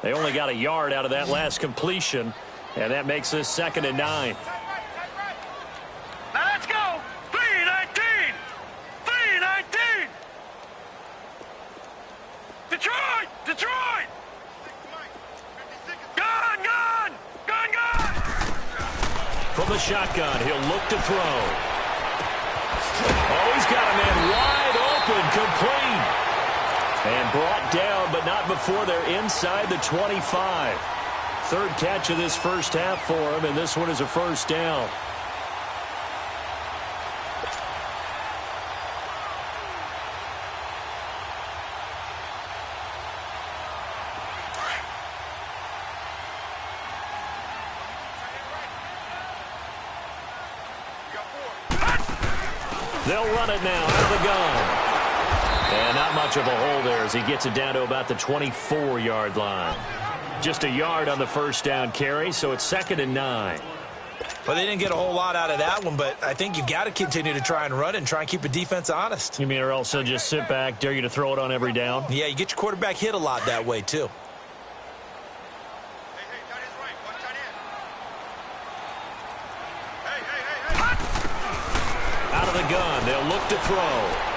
They only got a yard out of that last completion, and that makes this 2nd and 9. Now let's go. 3-19. 3-19. Detroit. Detroit. Gun. From the shotgun, he'll look to throw. Oh, he's got a man wide open, complete. And brought down, but not before they're inside the 25. 3rd catch of this first half for him, and this one is a 1st down. They'll run it now out of the gun. And not much of a hole there as he gets it down to about the 24-yard line. Just a yard on the 1st down carry, so it's 2nd and 9. Well, they didn't get a whole lot out of that one, but I think you've got to continue to try and run and try and keep the defense honest. You mean or else they'll just sit back, dare you to throw it on every down? Yeah, you get your quarterback hit a lot that way, too. Out of the gun, they'll look to throw.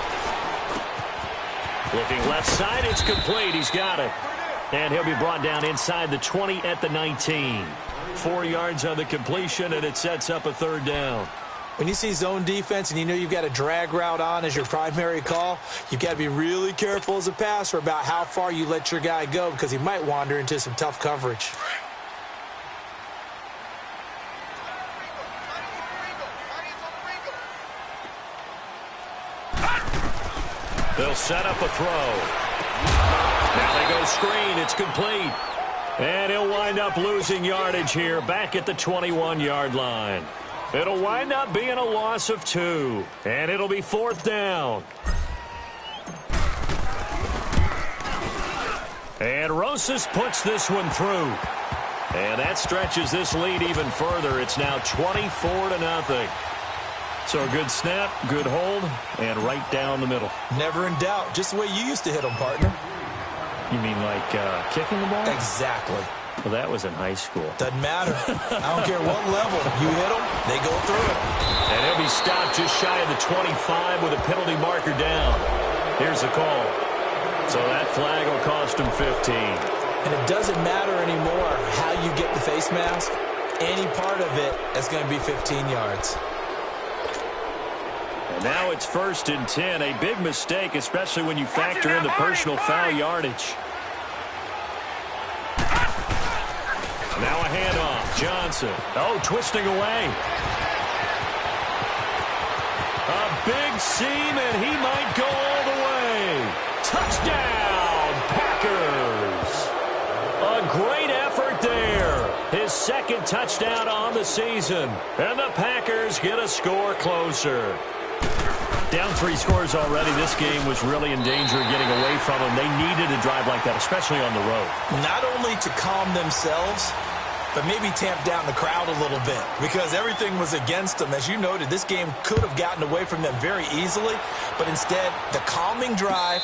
Looking left side, it's complete. He's got it. And he'll be brought down inside the 20 at the 19. 4 yards on the completion, and it sets up a 3rd down. When you see zone defense and you know you've got a drag route on as your primary call, you've got to be really careful as a passer about how far you let your guy go because he might wander into some tough coverage. They'll set up a throw. Now they go screen. It's complete. And he'll wind up losing yardage here back at the 21-yard line. It'll wind up being a loss of 2. And it'll be 4th down. And Rosas puts this one through. And that stretches this lead even further. It's now 24-0. So a good snap, good hold, and right down the middle. Never in doubt. Just the way you used to hit them, partner. You mean like kicking the ball? Exactly. Well, that was in high school. Doesn't matter. I don't care what level. You hit them, they go through it. And he'll be stopped just shy of the 25 with a penalty marker down. Here's the call. So that flag will cost him 15. And it doesn't matter anymore how you get the face mask. Any part of it is going to be 15 yards. And now it's 1st and 10. A big mistake, especially when you factor in the personal foul yardage. Now a handoff. Johnson. Oh, twisting away. A big seam, and he might go all the way. Touchdown, Packers. A great effort there. His 2nd touchdown on the season. And the Packers get a score closer. Down 3 scores already. This game was really in danger of getting away from them. They needed a drive like that, especially on the road. Not only to calm themselves, but maybe tamp down the crowd a little bit because everything was against them. As you noted, this game could have gotten away from them very easily, but instead, the calming drive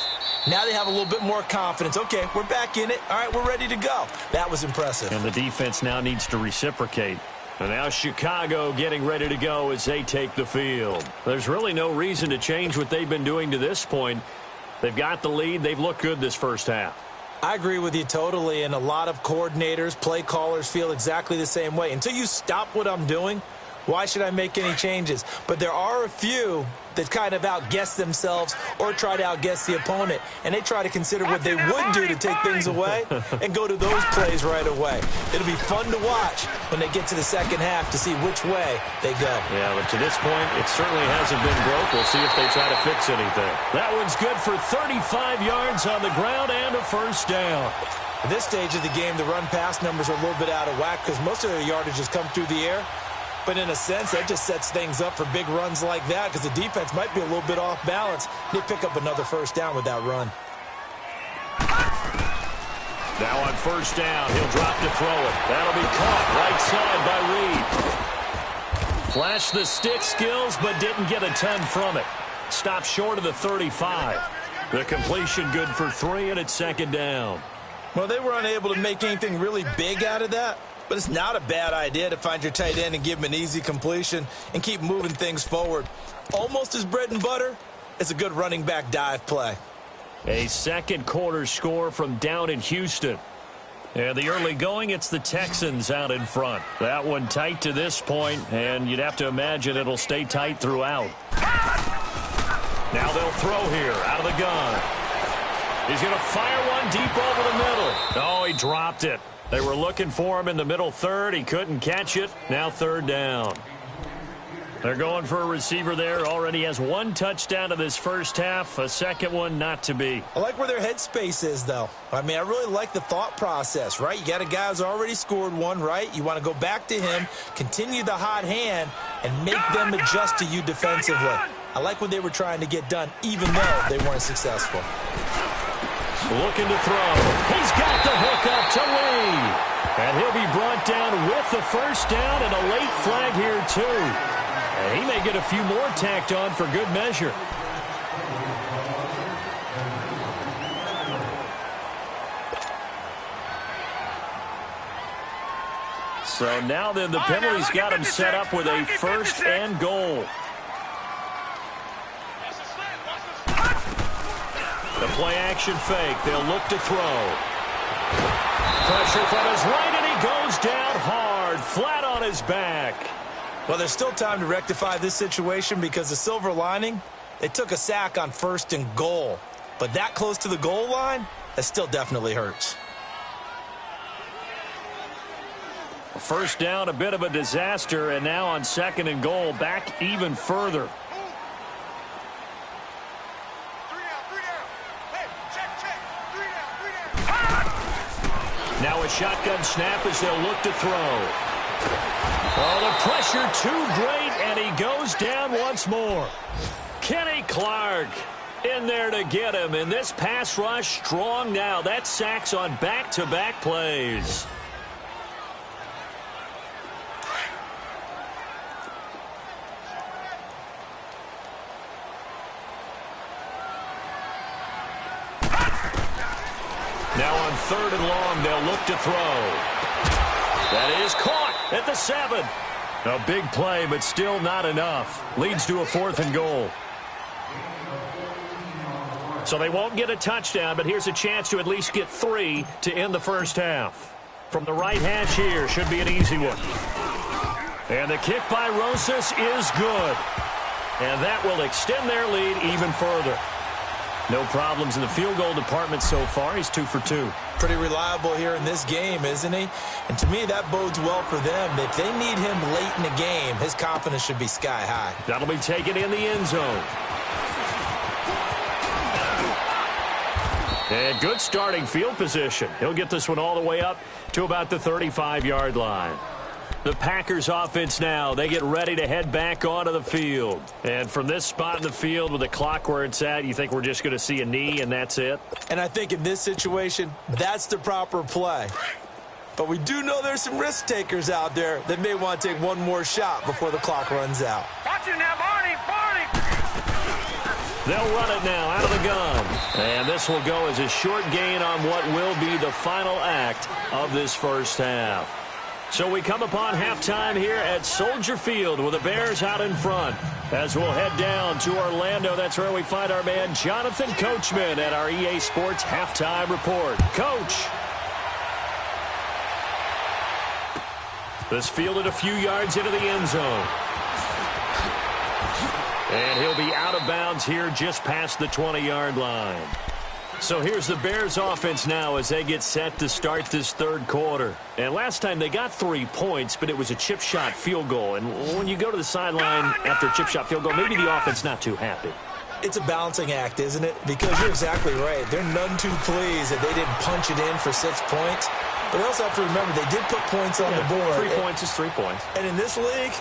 Now they have a little bit more confidence. Okay, we're back in it. All right, we're ready to go. That was impressive. And the defense now needs to reciprocate. And now Chicago getting ready to go as they take the field. There's really no reason to change what they've been doing to this point. They've got the lead. They've looked good this first half. I agree with you totally, and a lot of coordinators, play callers feel exactly the same way. Until you stop what I'm doing, why should I make any changes? But there are a few that kind of outguess themselves or try to outguess the opponent, and they try to consider what they would do to take things away and go to those plays right away. It'll be fun to watch when they get to the second half to see which way they go. Yeah, but to this point, it certainly hasn't been broke. We'll see if they try to fix anything. That one's good for 35 yards on the ground and a first down. At this stage of the game, the run-pass numbers are a little bit out of whack because most of their yardage has come through the air. But in a sense, that just sets things up for big runs like that because the defense might be a little bit off balance. They pick up another first down with that run. Now on first down, he'll drop to throw it. That'll be caught right side by Reed. Flashed the stick skills, but didn't get a ton from it. Stopped short of the 35. The completion good for 3, and it's second down. Well, they were unable to make anything really big out of that. But it's not a bad idea to find your tight end and give him an easy completion and keep moving things forward. Almost as bread and butter as a good running back dive play. A second quarter score from down in Houston. And the early going, it's the Texans out in front. That one tight to this point, and you'd have to imagine it'll stay tight throughout. Now they'll throw here out of the gun. He's going to fire one deep over the middle. Oh, he dropped it. They were looking for him in the middle third. He couldn't catch it. Now third down. They're going for a receiver there. Already has 1 touchdown to this first half. A second one not to be. I like where their headspace is, though. I mean, I really like the thought process, right? You got a guy who's already scored one, right? You want to go back to him, continue the hot hand, and make them adjust to you defensively. I like what they were trying to get done, even though they weren't successful. Looking to throw. He's got the hook up to Lee. And he'll be brought down with the first down and a late flag here, too. And he may get a few more tacked on for good measure. So now then the penalty's got him set up with a first and goal. The play-action fake. They'll look to throw. Pressure from his right, and he goes down hard, flat on his back. Well, there's still time to rectify this situation because the silver lining, they took a sack on first and goal. But that close to the goal line, that still definitely hurts. First down, a bit of a disaster, and now on second and goal, back even further. Now a shotgun snap as they'll look to throw. Oh, the pressure too great, and he goes down once more. Kenny Clark in there to get him, and this pass rush strong now. That's sacks on back-to-back plays. Now on third and long, they'll look to throw. That is caught at the 7. A big play, but still not enough. Leads to a 4th and goal. So they won't get a touchdown, but here's a chance to at least get 3 to end the first half. From the right hash here, should be an easy one. And the kick by Rosas is good. And that will extend their lead even further. No problems in the field goal department so far. He's 2 for 2. Pretty reliable here in this game, isn't he? And to me, that bodes well for them. If they need him late in the game, his confidence should be sky high. That'll be taken in the end zone. And good starting field position. He'll get this one all the way up to about the 35-yard line. The Packers offense now, they get ready to head back onto the field. And from this spot in the field with the clock where it's at, you think we're just going to see a knee and that's it? And I think in this situation, that's the proper play. But we do know there's some risk takers out there that may want to take one more shot before the clock runs out. Watch it now, Barney, Barney! They'll run it now out of the gun. And this will go as a short gain on what will be the final act of this first half. So we come upon halftime here at Soldier Field with the Bears out in front. As we'll head down to Orlando, that's where we find our man Jonathan Coachman at our EA Sports Halftime Report. Coach. This fielded a few yards into the end zone. And he'll be out of bounds here just past the 20-yard line. So here's the Bears offense now as they get set to start this third quarter. And last time they got 3 points, but it was a chip shot field goal. And when you go to the sideline after a chip shot field goal, maybe the offense not too happy. It's a balancing act, isn't it? Because you're exactly right. They're none too pleased that they didn't punch it in for 6 points. But they also have to remember they did put points on the board. 3 points is 3 points. And in this league,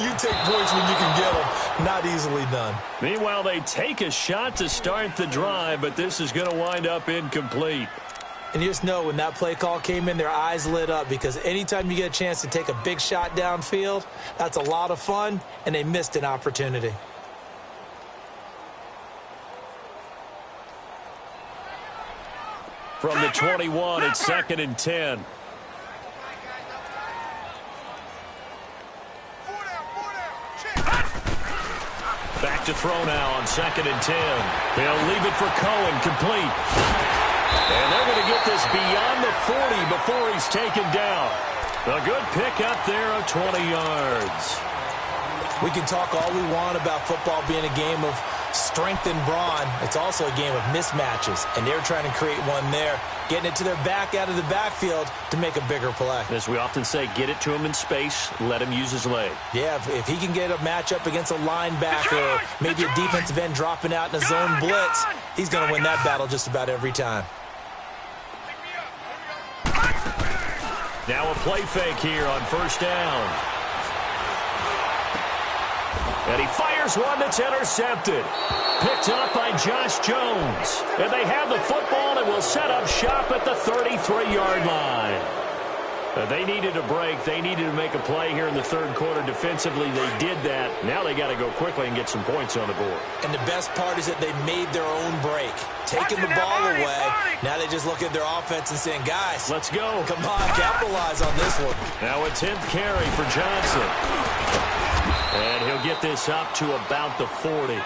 you take points when you can get them. Not easily done. Meanwhile, they take a shot to start the drive, but this is going to wind up incomplete. And you just know when that play call came in, their eyes lit up because anytime you get a chance to take a big shot downfield, that's a lot of fun, and they missed an opportunity. From the 21, it's 2nd and 10. Back to throw now on 2nd and 10. They'll leave it for Cohen, complete. And they're going to get this beyond the 40 before he's taken down. A good pick up there of 20 yards. We can talk all we want about football being a game of strength and brawn. It's also a game of mismatches, and they're trying to create one there, getting it to their back out of the backfield to make a bigger play. As we often say, get it to him in space, let him use his leg. Yeah, if he can get a matchup against a linebacker or maybe a defensive end dropping out in a zone blitz, he's going to win that battle just about every time. Now a play fake here on first down. And he fires one that's intercepted. Picked up by Josh Jones. And they have the football and will set up shop at the 33-yard line. They needed a break. They needed to make a play here in the third quarter. Defensively, they did that. Now they got to go quickly and get some points on the board. And the best part is that they made their own break. Taking the ball away. Now they just look at their offense and saying, guys, let's go. Come on, capitalize on this one. Now a 10th carry for Johnson. And he'll get this up to about the 40.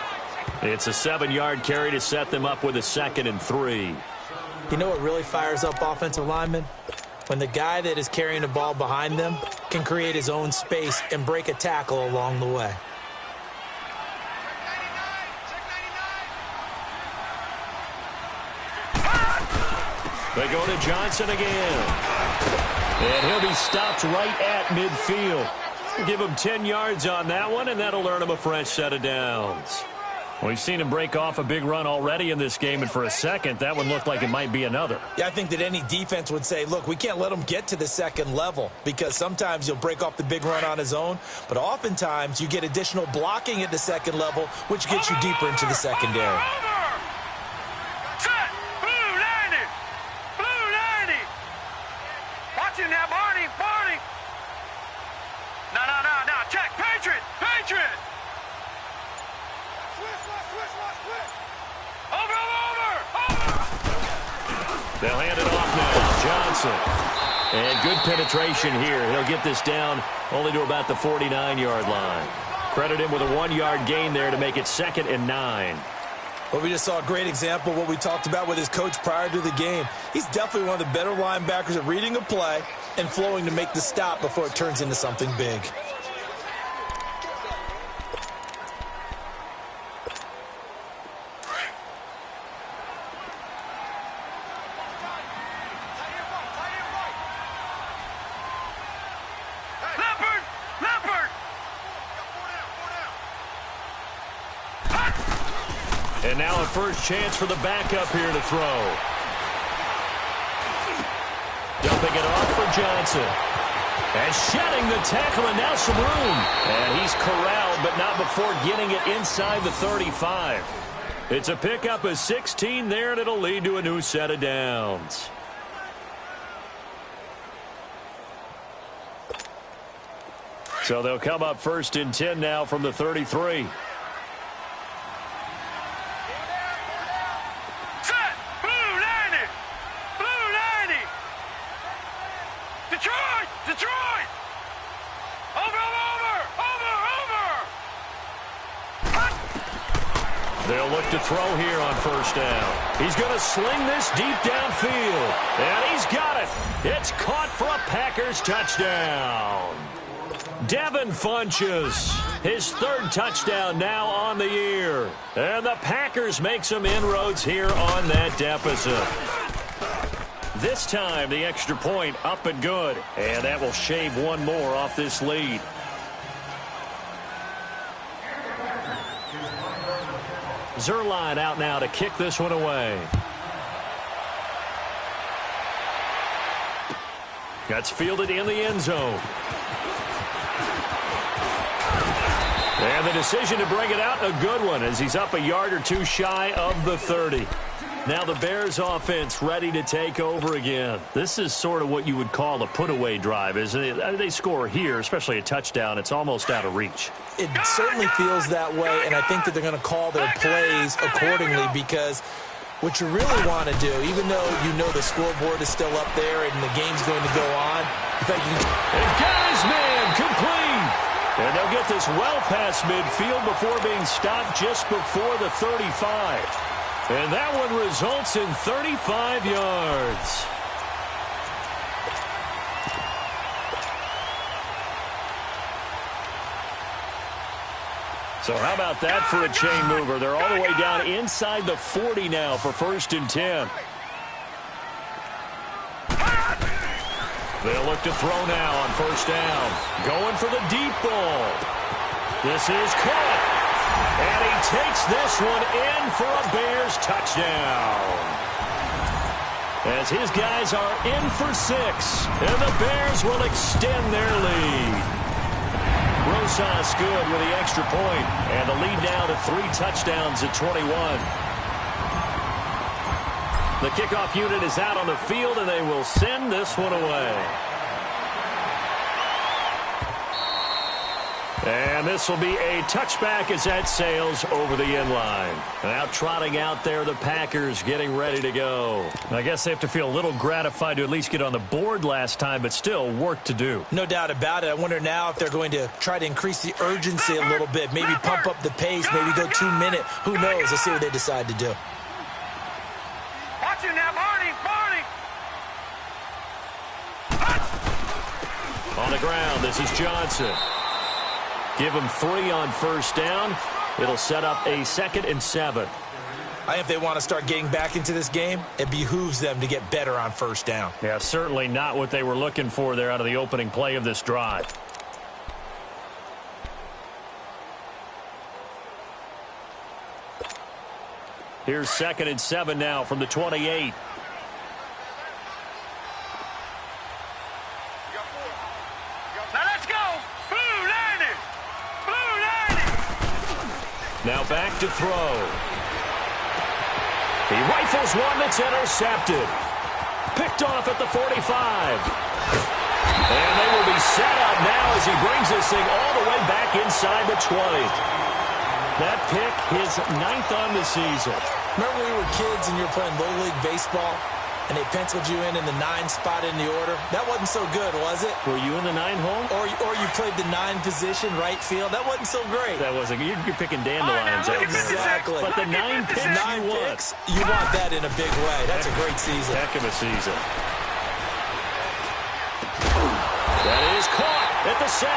It's a 7-yard carry to set them up with a 2nd and 3. You know what really fires up offensive linemen? When the guy that is carrying the ball behind them can create his own space and break a tackle along the way. They go to Johnson again. And he'll be stopped right at midfield. Give him 10 yards on that one, and that'll earn him a fresh set of downs. We've seen him break off a big run already in this game, and for a second, that one looked like it might be another. Yeah, I think that any defense would say, look, we can't let him get to the second level because sometimes he'll break off the big run on his own, but oftentimes you get additional blocking at the second level, which gets you deeper into the secondary. Watching that, Barney. No, check. Patriot. Over. They'll hand it off now. Johnson. And good penetration here. He'll get this down only to about the 49-yard line. Credit him with a 1-yard gain there to make it 2nd and 9. Well, we just saw a great example of what we talked about with his coach prior to the game. He's definitely one of the better linebackers at reading a play and flowing to make the stop before it turns into something big. And now a first chance for the backup here to throw. Dumping it off for Johnson. And shedding the tackle, and now some room. And he's corralled, but not before getting it inside the 35. It's a pickup of 16 there, and it'll lead to a new set of downs. So they'll come up 1st and 10 now from the 33. They'll look to throw here on first down. He's going to sling this deep downfield. And he's got it. It's caught for a Packers touchdown. Devin Funchess, his third touchdown now on the year. And the Packers make some inroads here on that deficit. This time, the extra point up and good. And that will shave one more off this lead. Zuerlein out now to kick this one away. That's fielded in the end zone. And the decision to bring it out, a good one, as he's up a yard or two shy of the 30. Now the Bears offense ready to take over again. This is sort of what you would call a put-away drive, isn't it? They score here, especially a touchdown. It's almost out of reach. It certainly feels that way, and I think that they're going to call their plays accordingly, because what you really want to do, even though you know the scoreboard is still up there and the game's going to go on, in fact, and got his man complete. And they'll get this well past midfield before being stopped just before the 35. And that one results in 35 yards. So how about that for a chain mover? They're all the way down inside the 40 now for 1st and 10. They'll look to throw now on 1st down. Going for the deep ball. This is caught. And he takes this one in for a Bears touchdown. As his guys are in for 6. And the Bears will extend their lead. Rosas good with the extra point. And the lead now to 3 touchdowns at 21. The kickoff unit is out on the field, and they will send this one away. And this will be a touchback as that sails over the end line. Now trotting out there, the Packers getting ready to go. I guess they have to feel a little gratified to at least get on the board last time, but still work to do. No doubt about it. I wonder now if they're going to try to increase the urgency a little bit, maybe pump up the pace, maybe go 2 minute. Who knows? Let's see what they decide to do. Watch it now, Barney. On the ground, this is Johnson. Give him 3 on 1st down. It'll set up a 2nd and 7. I think if they want to start getting back into this game, it behooves them to get better on 1st down. Yeah, certainly not what they were looking for there out of the opening play of this drive. Here's 2nd and 7 now from the 28. Now back to throw. He rifles one that's intercepted. Picked off at the 45. And they will be set up now as he brings this thing all the way back inside the 20. That pick, his 9th on the season. Remember when we were kids and you were playing Little League Baseball and they penciled you in the 9 spot in the order? That wasn't so good, was it? Were you in the 9 hole? Or you played the 9 position, right field? That wasn't so great. That wasn't. You're picking dandelions out there. Exactly. But the 9 picks, you want that in a big way. That's a great season. Heck of a season. That is caught at the 7.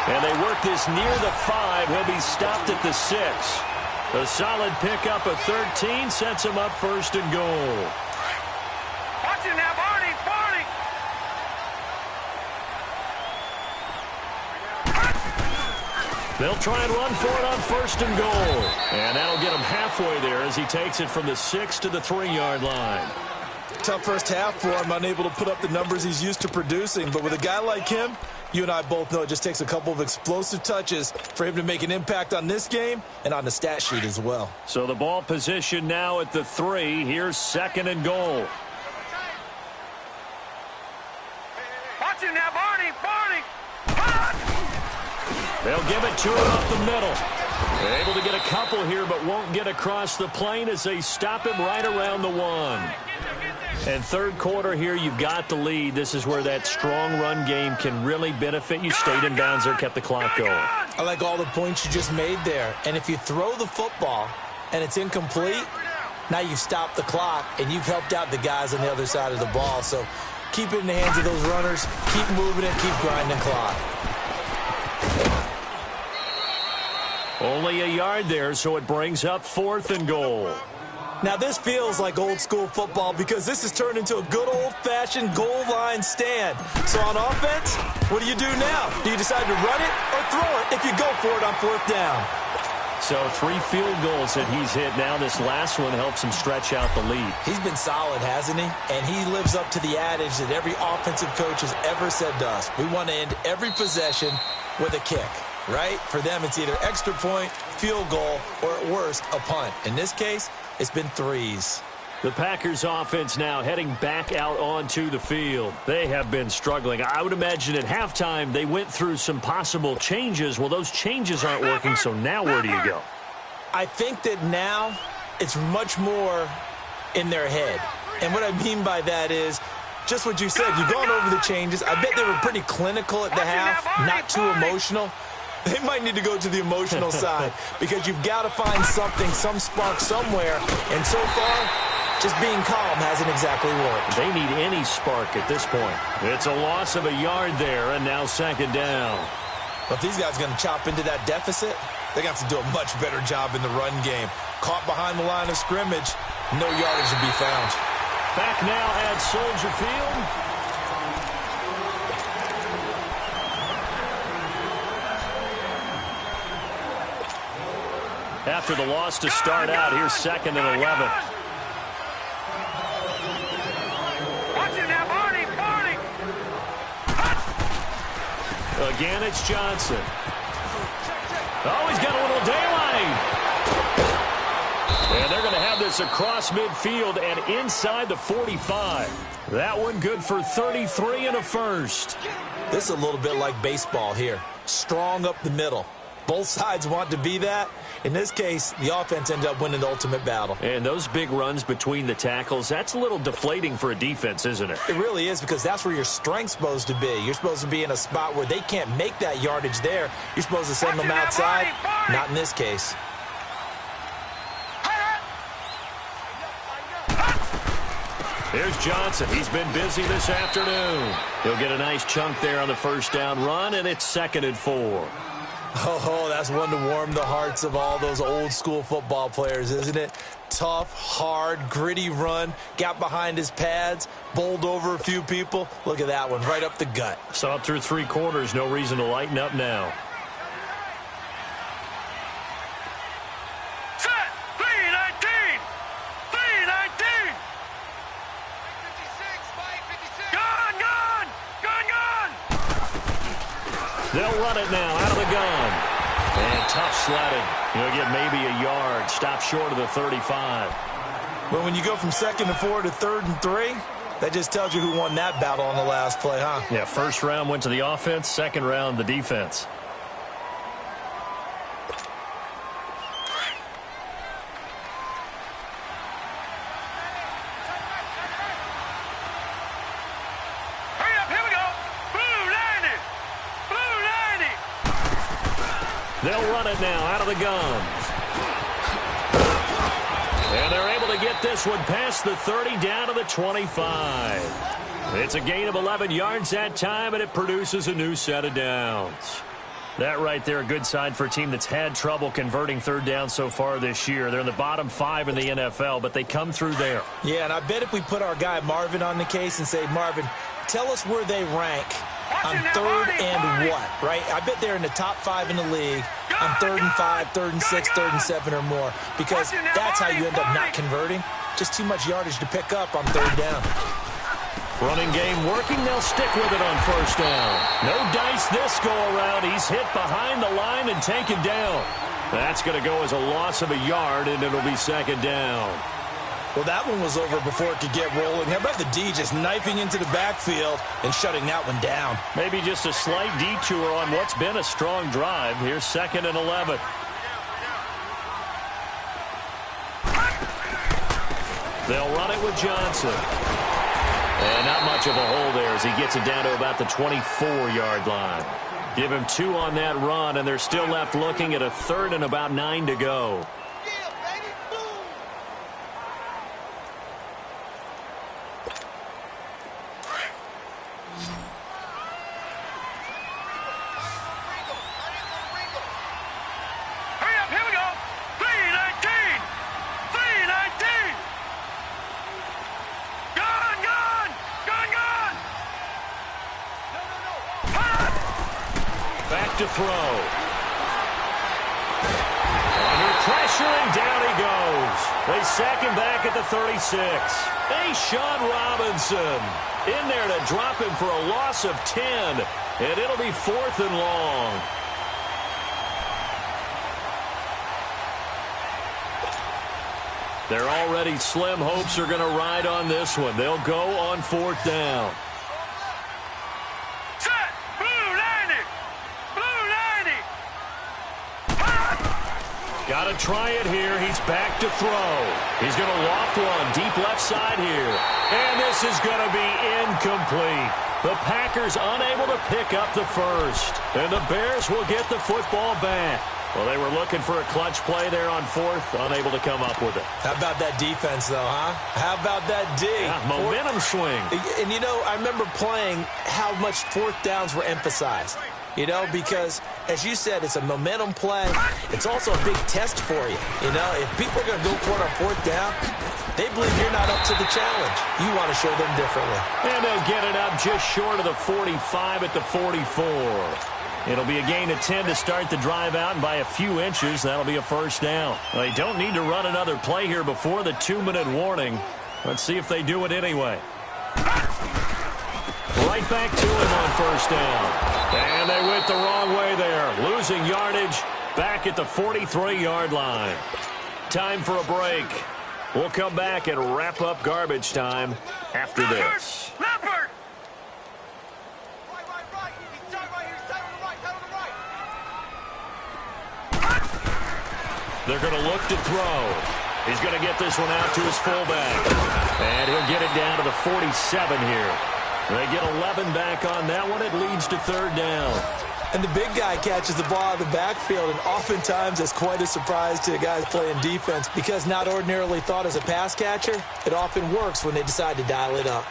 And they work this near the 5. He'll be stopped at the 6. A solid pickup of 13 sets him up 1st and goal. Watch it now, Barney. They'll try and run for it on 1st and goal. And that'll get him halfway there as he takes it from the 6 to the 3-yard line. Tough first half for him, unable to put up the numbers he's used to producing. But with a guy like him, you and I both know it just takes a couple of explosive touches for him to make an impact on this game and on the stat sheet as well. So the ball position now at the 3. Here's 2nd and goal. Watch it now, Barney. They'll give it to him up the middle. They're able to get a couple here, but won't get across the plane as they stop him right around the 1. And 3rd quarter here, you've got the lead. This is where that strong run game can really benefit you. Stayed in bounds there, kept the clock going. I like all the points you just made there. And if you throw the football and it's incomplete, now you've stopped the clock, and you've helped out the guys on the other side of the ball. So keep it in the hands of those runners, keep moving it, keep grinding clock. Only a yard there, so it brings up 4th and goal. Now, this feels like old-school football because this has turned into a good old-fashioned goal line stand. So on offense, what do you do now? Do you decide to run it or throw it if you go for it on 4th down? So 3 field goals that he's hit now. This last one helps him stretch out the lead. He's been solid, hasn't he? And he lives up to the adage that every offensive coach has ever said to us. We want to end every possession with a kick, right? For them, it's either extra point, field goal, or at worst, a punt. In this case, it's been 3s. The Packers offense now heading back out onto the field. They have been struggling. I would imagine at halftime they went through some possible changes. Well, those changes aren't working, so now where do you go? I think that now it's much more in their head. And what I mean by that is just what you said. You've gone over the changes. I bet they were pretty clinical at the half, not too emotional. They might need to go to the emotional side because you've got to find something, some spark somewhere. And so far, just being calm hasn't exactly worked. They need any spark at this point. It's a loss of a yard there, and now 2nd down. But if these guys are going to chop into that deficit, they're going to have to do a much better job in the run game. Caught behind the line of scrimmage, no yardage to be found. Back now at Soldier Field. After the loss to start out, here's 2nd and 11. Watch it now, Barney! Again, it's Johnson. Oh, he's got a little daylight. And they're going to have this across midfield and inside the 45. That one good for 33 and a first. This is a little bit like baseball here. Strong up the middle. Both sides want to be that. In this case, the offense ended up winning the ultimate battle. And those big runs between the tackles, that's a little deflating for a defense, isn't it? It really is because that's where your strength's supposed to be. You're supposed to be in a spot where they can't make that yardage there. You're supposed to send them outside. Not in this case. Here's Johnson. He's been busy this afternoon. He'll get a nice chunk there on the 1st down run, and it's 2nd and 4. Oh, that's one to warm the hearts of all those old-school football players, isn't it? Tough, hard, gritty run. Got behind his pads, bowled over a few people. Look at that one, right up the gut. Saw it through 3 quarters. No reason to lighten up now. Set! 319! 319! Gone! Gone! Gone! Gone! They'll run it now out of the gun. And tough sledding. He'll get maybe a yard. Stop short of the 35. Well, when you go from 2nd and 4 to 3rd and 3, that just tells you who won that battle on the last play, huh? Yeah, 1st round went to the offense. 2nd round, the defense. They'll run it now out of the gun. And they're able to get this one past the 30 down to the 25. It's a gain of 11 yards that time, and it produces a new set of downs. That right there, a good sign for a team that's had trouble converting 3rd down so far this year. They're in the bottom 5 in the NFL, but they come through there. Yeah, and I bet if we put our guy Marvin on the case and say, Marvin, tell us where they rank on 3rd and what, right? I bet they're in the top 5 in the league on 3rd and 5, 3rd and 6, 3rd and 7 or more, because that's how you end up not converting. Just too much yardage to pick up on 3rd down. Running game working. They'll stick with it on 1st down. No dice this go-around. He's hit behind the line and taken down. That's going to go as a loss of a yard, and it'll be 2nd down. Well, that one was over before it could get rolling. How about the D just knifing into the backfield and shutting that one down? Maybe just a slight detour on what's been a strong drive. Here's 2nd and 11. They'll run it with Johnson. And not much of a hole there as he gets it down to about the 24-yard line. Give him 2 on that run, and they're still left looking at a 3rd and about 9 to go. left to throw. Under pressure, and down he goes. They sack him back at the 36. Sean Robinson in there to drop him for a loss of 10, and it'll be 4th and long. Their already slim hopes are going to ride on this one. They'll go on 4th down. Set! Blue 90! Blue 90! Got to try it here. He's back to throw. He's going to loft one deep left side here. And this is going to be incomplete. The Packers unable to pick up the first. And the Bears will get the football back. Well, they were looking for a clutch play there on 4th, unable to come up with it. How about that defense, though, huh? How about that D? Yeah, momentum swing. And, you know, I remember playing how much 4th downs were emphasized. You know, because, as you said, it's a momentum play. It's also a big test for you. You know, if people are going to go for it on 4th down, they believe you're not up to the challenge. You want to show them differently. And they'll get it up just short of the 45 at the 44. It'll be a gain of 10 to start the drive out, and by a few inches, that'll be a first down. They don't need to run another play here before the 2-minute warning. Let's see if they do it anyway. Right back to him on first down. And they went the wrong way there, losing yardage back at the 43-yard line. Time for a break. We'll come back and wrap up garbage time after this. Leopard! They're going to look to throw. He's going to get this one out to his fullback. And he'll get it down to the 47 here. They get 11 back on that one. It leads to 3rd down. And the big guy catches the ball out of the backfield, and oftentimes that's quite a surprise to guys playing defense because not ordinarily thought as a pass catcher, it often works when they decide to dial it up.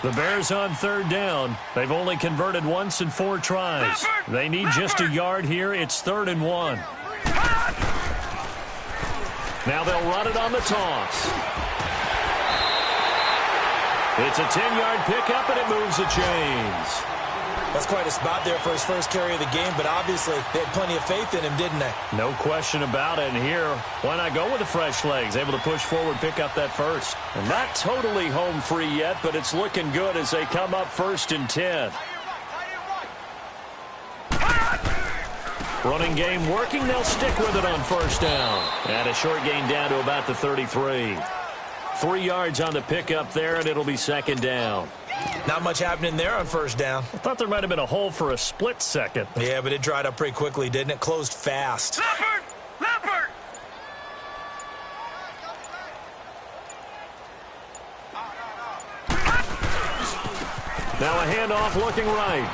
The Bears on 3rd down. They've only converted once in 4 tries. They need just a yard here. It's 3rd and 1. Now they'll run it on the toss. It's a 10-yard pickup, and it moves the chains. That's quite a spot there for his first carry of the game, but obviously they had plenty of faith in him, didn't they? No question about it. And here, why not go with the fresh legs? Able to push forward, pick up that first. And not totally home free yet, but it's looking good as they come up 1st and 10. Running game working. They'll stick with it on 1st down. And a short gain down to about the 33. 3 yards on the pickup there, and it'll be 2nd down. Not much happening there on 1st down. I thought there might have been a hole for a split second. Yeah, but it dried up pretty quickly, didn't it? Closed fast. Leopard! Leopard! Now a handoff looking right.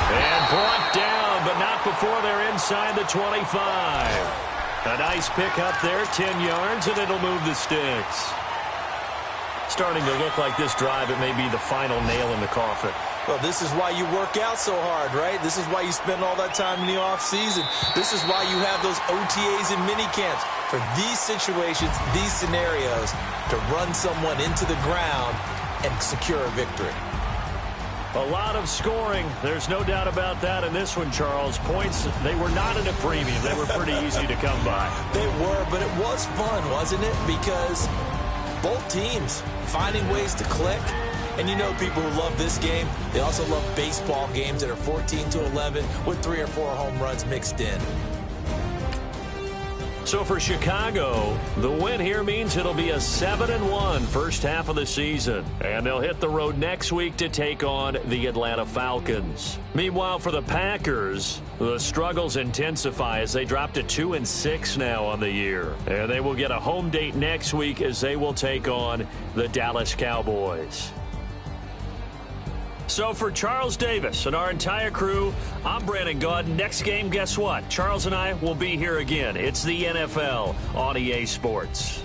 And brought down, but not before they're inside the 25. A nice pick up there, 10 yards, and it'll move the sticks. Starting to look like this drive, it may be the final nail in the coffin. Well, this is why you work out so hard, right? This is why you spend all that time in the offseason. This is why you have those OTAs and minicamps. For these situations, these scenarios, to run someone into the ground and secure a victory. A lot of scoring. There's no doubt about that in this one, Charles. Points, they were not at a premium. They were pretty easy to come by. They were, but it was fun, wasn't it? Because both teams finding ways to click. And you know people who love this game, they also love baseball games that are 14-11 with 3 or 4 home runs mixed in. So for Chicago, the win here means it'll be a 7-1 first half of the season. And they'll hit the road next week to take on the Atlanta Falcons. Meanwhile, for the Packers, the struggles intensify as they drop to 2-6 now on the year. And they will get a home date next week as they will take on the Dallas Cowboys. So for Charles Davis and our entire crew, I'm Brandon Gaudin. Next game, guess what? Charles and I will be here again. It's the NFL on EA Sports.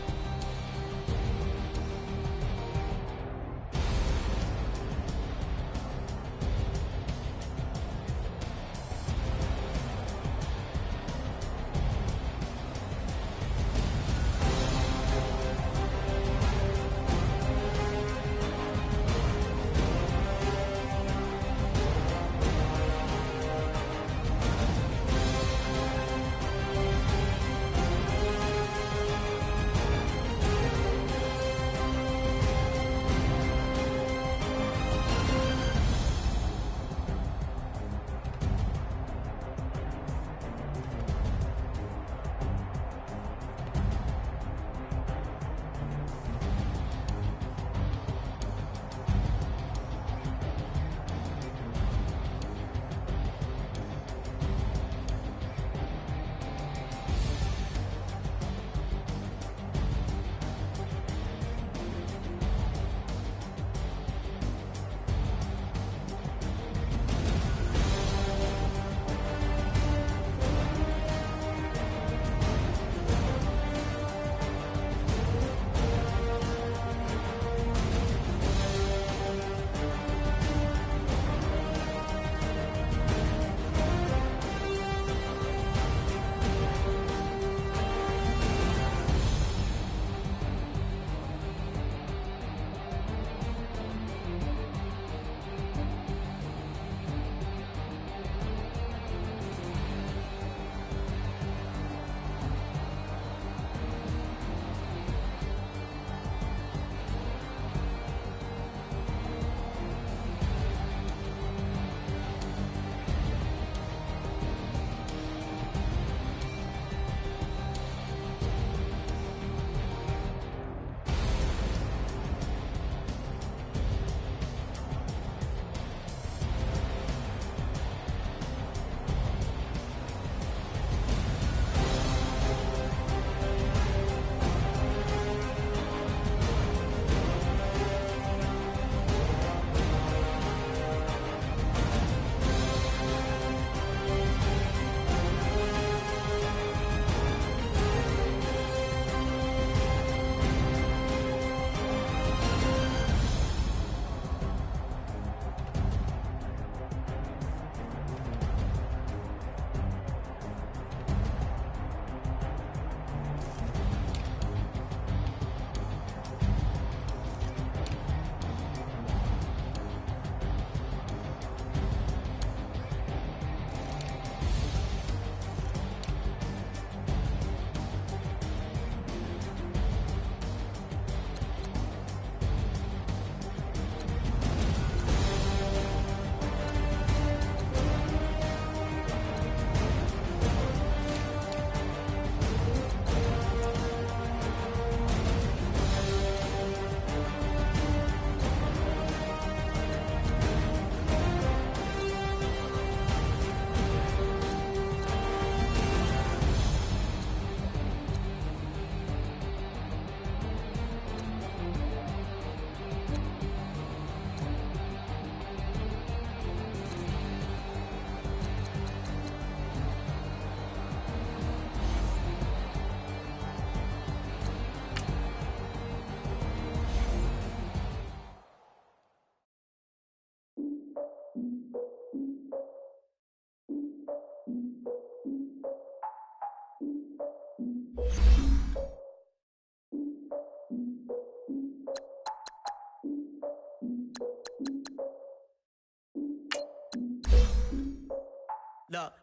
Look,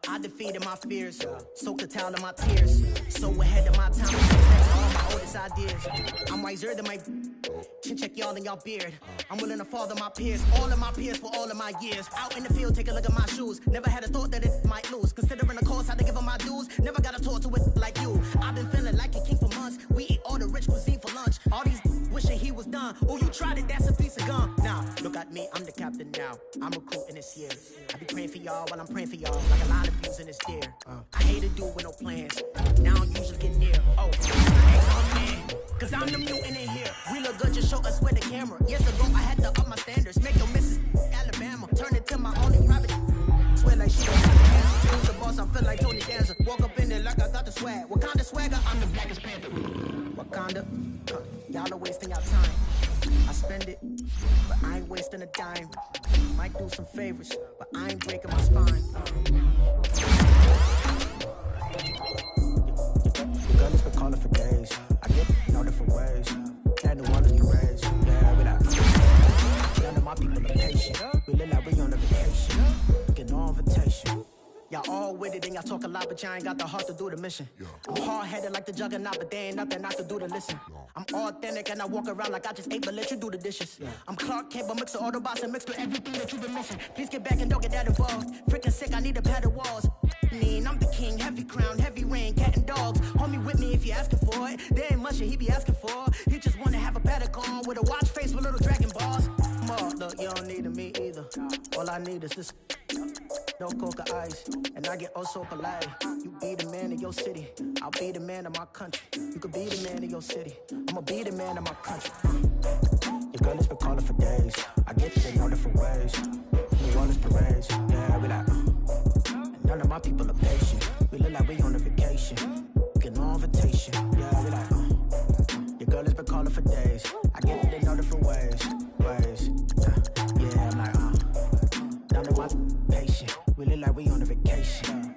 I defeated my fears, soaked the towel in my tears. So ahead of my time, all my oldest ideas. I'm wiser than my chin check y'all in y'all beard. I'm willing to father my peers, all of my peers for all of my years. Out in the field, take a look at my shoes. Never had a thought that it might lose. Considering the cost, I had to give them my dues. Never got a talk to it like you. I've been feeling like a king for months. We eat all the rich cuisine for lunch. All these wishing he was done. Oh, you tried it, that's a piece of gum. Now, look at me, I'm the captain now. I'm recruiting this year. I be praying for y'all while I'm praying for y'all. Like a lot of views in this deer. I hate a dude with no plans. Now I'm usually get near. Oh, man. Cause I'm the mutant in here. We look good, just show us where the camera. Years ago, I had to up my standards. Make your missus Alabama. Turn it to my only private. Swear like she don't have the answer. Who's the boss? I feel like Tony Danza. Walk up in there like I got the swag. Wakanda swagger, I'm the blackest panther. Wakanda, y'all are wasting your time. I spend it, but I ain't wasting a dime. Might do some favors, but I ain't breaking my spine. Your girl has been calling for days. I get no different ways. That New Orleans parades. Yeah, we like. None of my people are patient. We look like we on a vacation. Get no invitation. Y'all all with it and y'all talk a lot, but y'all ain't got the heart to do the mission. I'm hard-headed like the juggernaut, but there ain't nothing I can do to listen. I'm authentic and I walk around like I just ate, but let you do the dishes. I'm Clark Kent, but mix the Autobots and mix with everything that you've been missing. Please get back and don't get that involved. Freaking sick, I need a pad of walls. I'm the king, heavy crown, heavy rain, cat and dogs. Homie with me if you're asking for it. There ain't much that he be asking for. He just wanna have a paddock on with a watch face with little dragon balls. Look, you don't need me either. All I need is this. No coca ice, and I get oh so polite. You be the man of your city, I'll be the man of my country. You could be the man of your city, I'ma be the man of my country. Your girl has been calling for days. I get it in all different ways. New Orleans parades, yeah, we like. And none of my people are patient. We look like we on a vacation. Get no invitation, yeah, we like. Your girl has been calling for days. I get it in all different ways. Yeah, I'm like, none of my patient. We look like we on a vacation.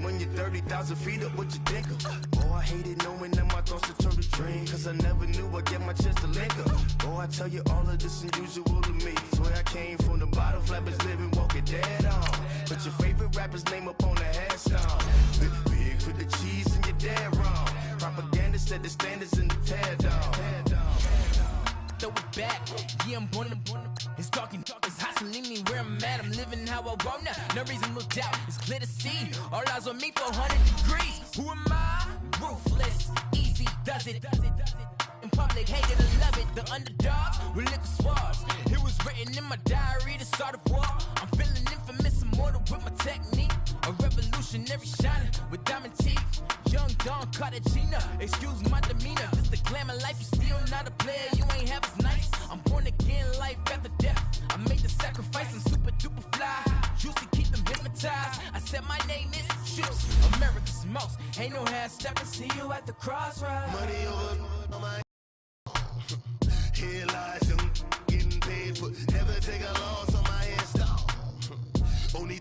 When you're 30,000 feet up, what you think of? Oh, I hated knowing that my thoughts would turn to dream. Cause I never knew I'd get my chance to link up. Oh, I tell you all of this unusual to me. Swear I came from the bottom, flappers living, walking dead on. Put your favorite rapper's name up on the headstone. Big for the cheese and you're dead wrong. Propaganda set the standards in the tear down. Throw it back, yeah, I'm born to. It's dark, it's hot, so leave me where I'm at. I'm living how I want now, no reason to doubt. It's clear to see, all eyes on me for 100 degrees. Who am I? Ruthless, easy, does it. In public, hate it or love it. The underdogs with liquor swabs. It was written in my diary to start a war. I'm feeling infamous, immortal with my technique. A revolutionary shining with diamond teeth. Young Don Cartagena, excuse my demeanor. Just the glamour life, you still not a player, you ain't half as nice. I'm born again, life after death. I made the sacrifice, I'm super duper fly. Used to keep them hypnotized. I said my name is Juice, America's most. Ain't no half stepping, see you at the crossroads. Money over my here lies young, getting paid, but never take a loss on my install. Only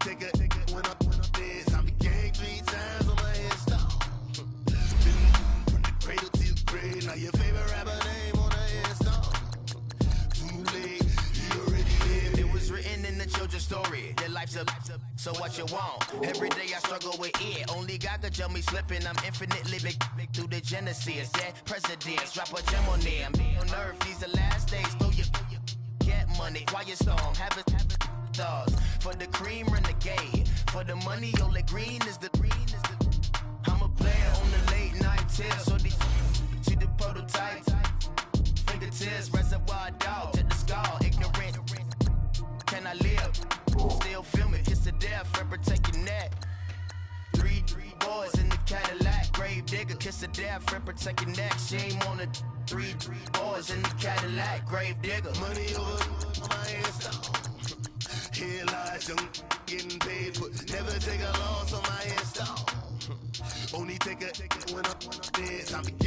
the story. Your life's a so what you want? Every day I struggle with it. Only God could tell me slipping. I'm infinitely big through the Genesis. Dead presidents, drop a gem on them. On earth, these the last days. Throw your get money, quiet storm, have it stars. For the cream, renegade. For the money, only green is the I'm a player on the late night tips. So these see the prototype. Fingertips, reservoir dog, check the skull, ignorant. Can I live? Still film it, kiss to death, forever take your neck. Three boys in the Cadillac, grave digger, kiss to death, forever take your neck. Shame on the three boys in the Cadillac, grave digger. Money over my install. Here lies young, getting paid, but never take a loss on my install. Only take a when I'm dead, time to get